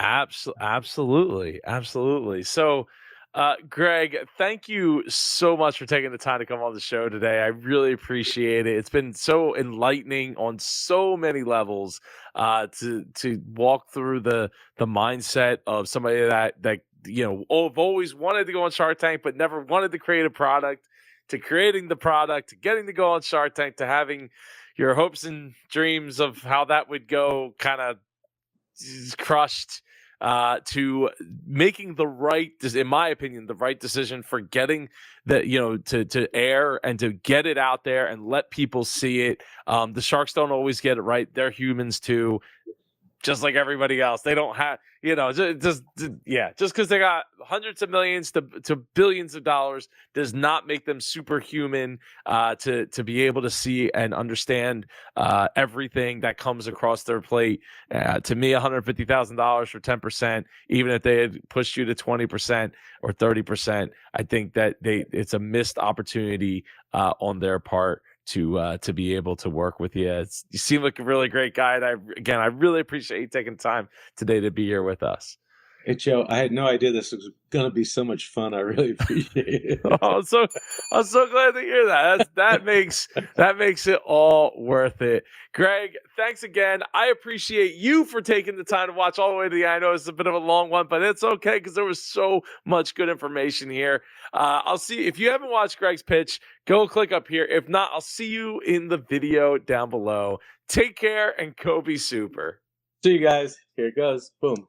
Absolutely. So, Greg, thank you so much for taking the time to come on the show today. I really appreciate it. It's been so enlightening on so many levels to walk through the mindset of somebody that I've always wanted to go on Shark Tank but never wanted to create a product, to creating the product, to getting to go on Shark Tank, to having your hopes and dreams of how that would go kind of crushed, to making in my opinion, the right decision for getting to air and to get it out there and let people see it. The Sharks don't always get it right. They're humans too, just like everybody else. They don't have, just because they got hundreds of millions to billions of dollars does not make them superhuman to be able to see and understand everything that comes across their plate. To me, $150,000 for 10%, even if they had pushed you to 20% or 30%, I think that it's a missed opportunity on their part to be able to work with you. You seem like a really great guy. And I really appreciate you taking time today to be here with us. Hey, Joe, I had no idea this was going to be so much fun. I really appreciate it. I'm so glad to hear that. That makes it all worth it. Greg, thanks again. I appreciate you for taking the time to watch all the way to the end. I know it's a bit of a long one, but it's okay because there was so much good information here. I'll see if you haven't watched Greg's pitch, go click up here. If not, I'll see you in the video down below. Take care and go be super. See you guys. Here it goes. Boom.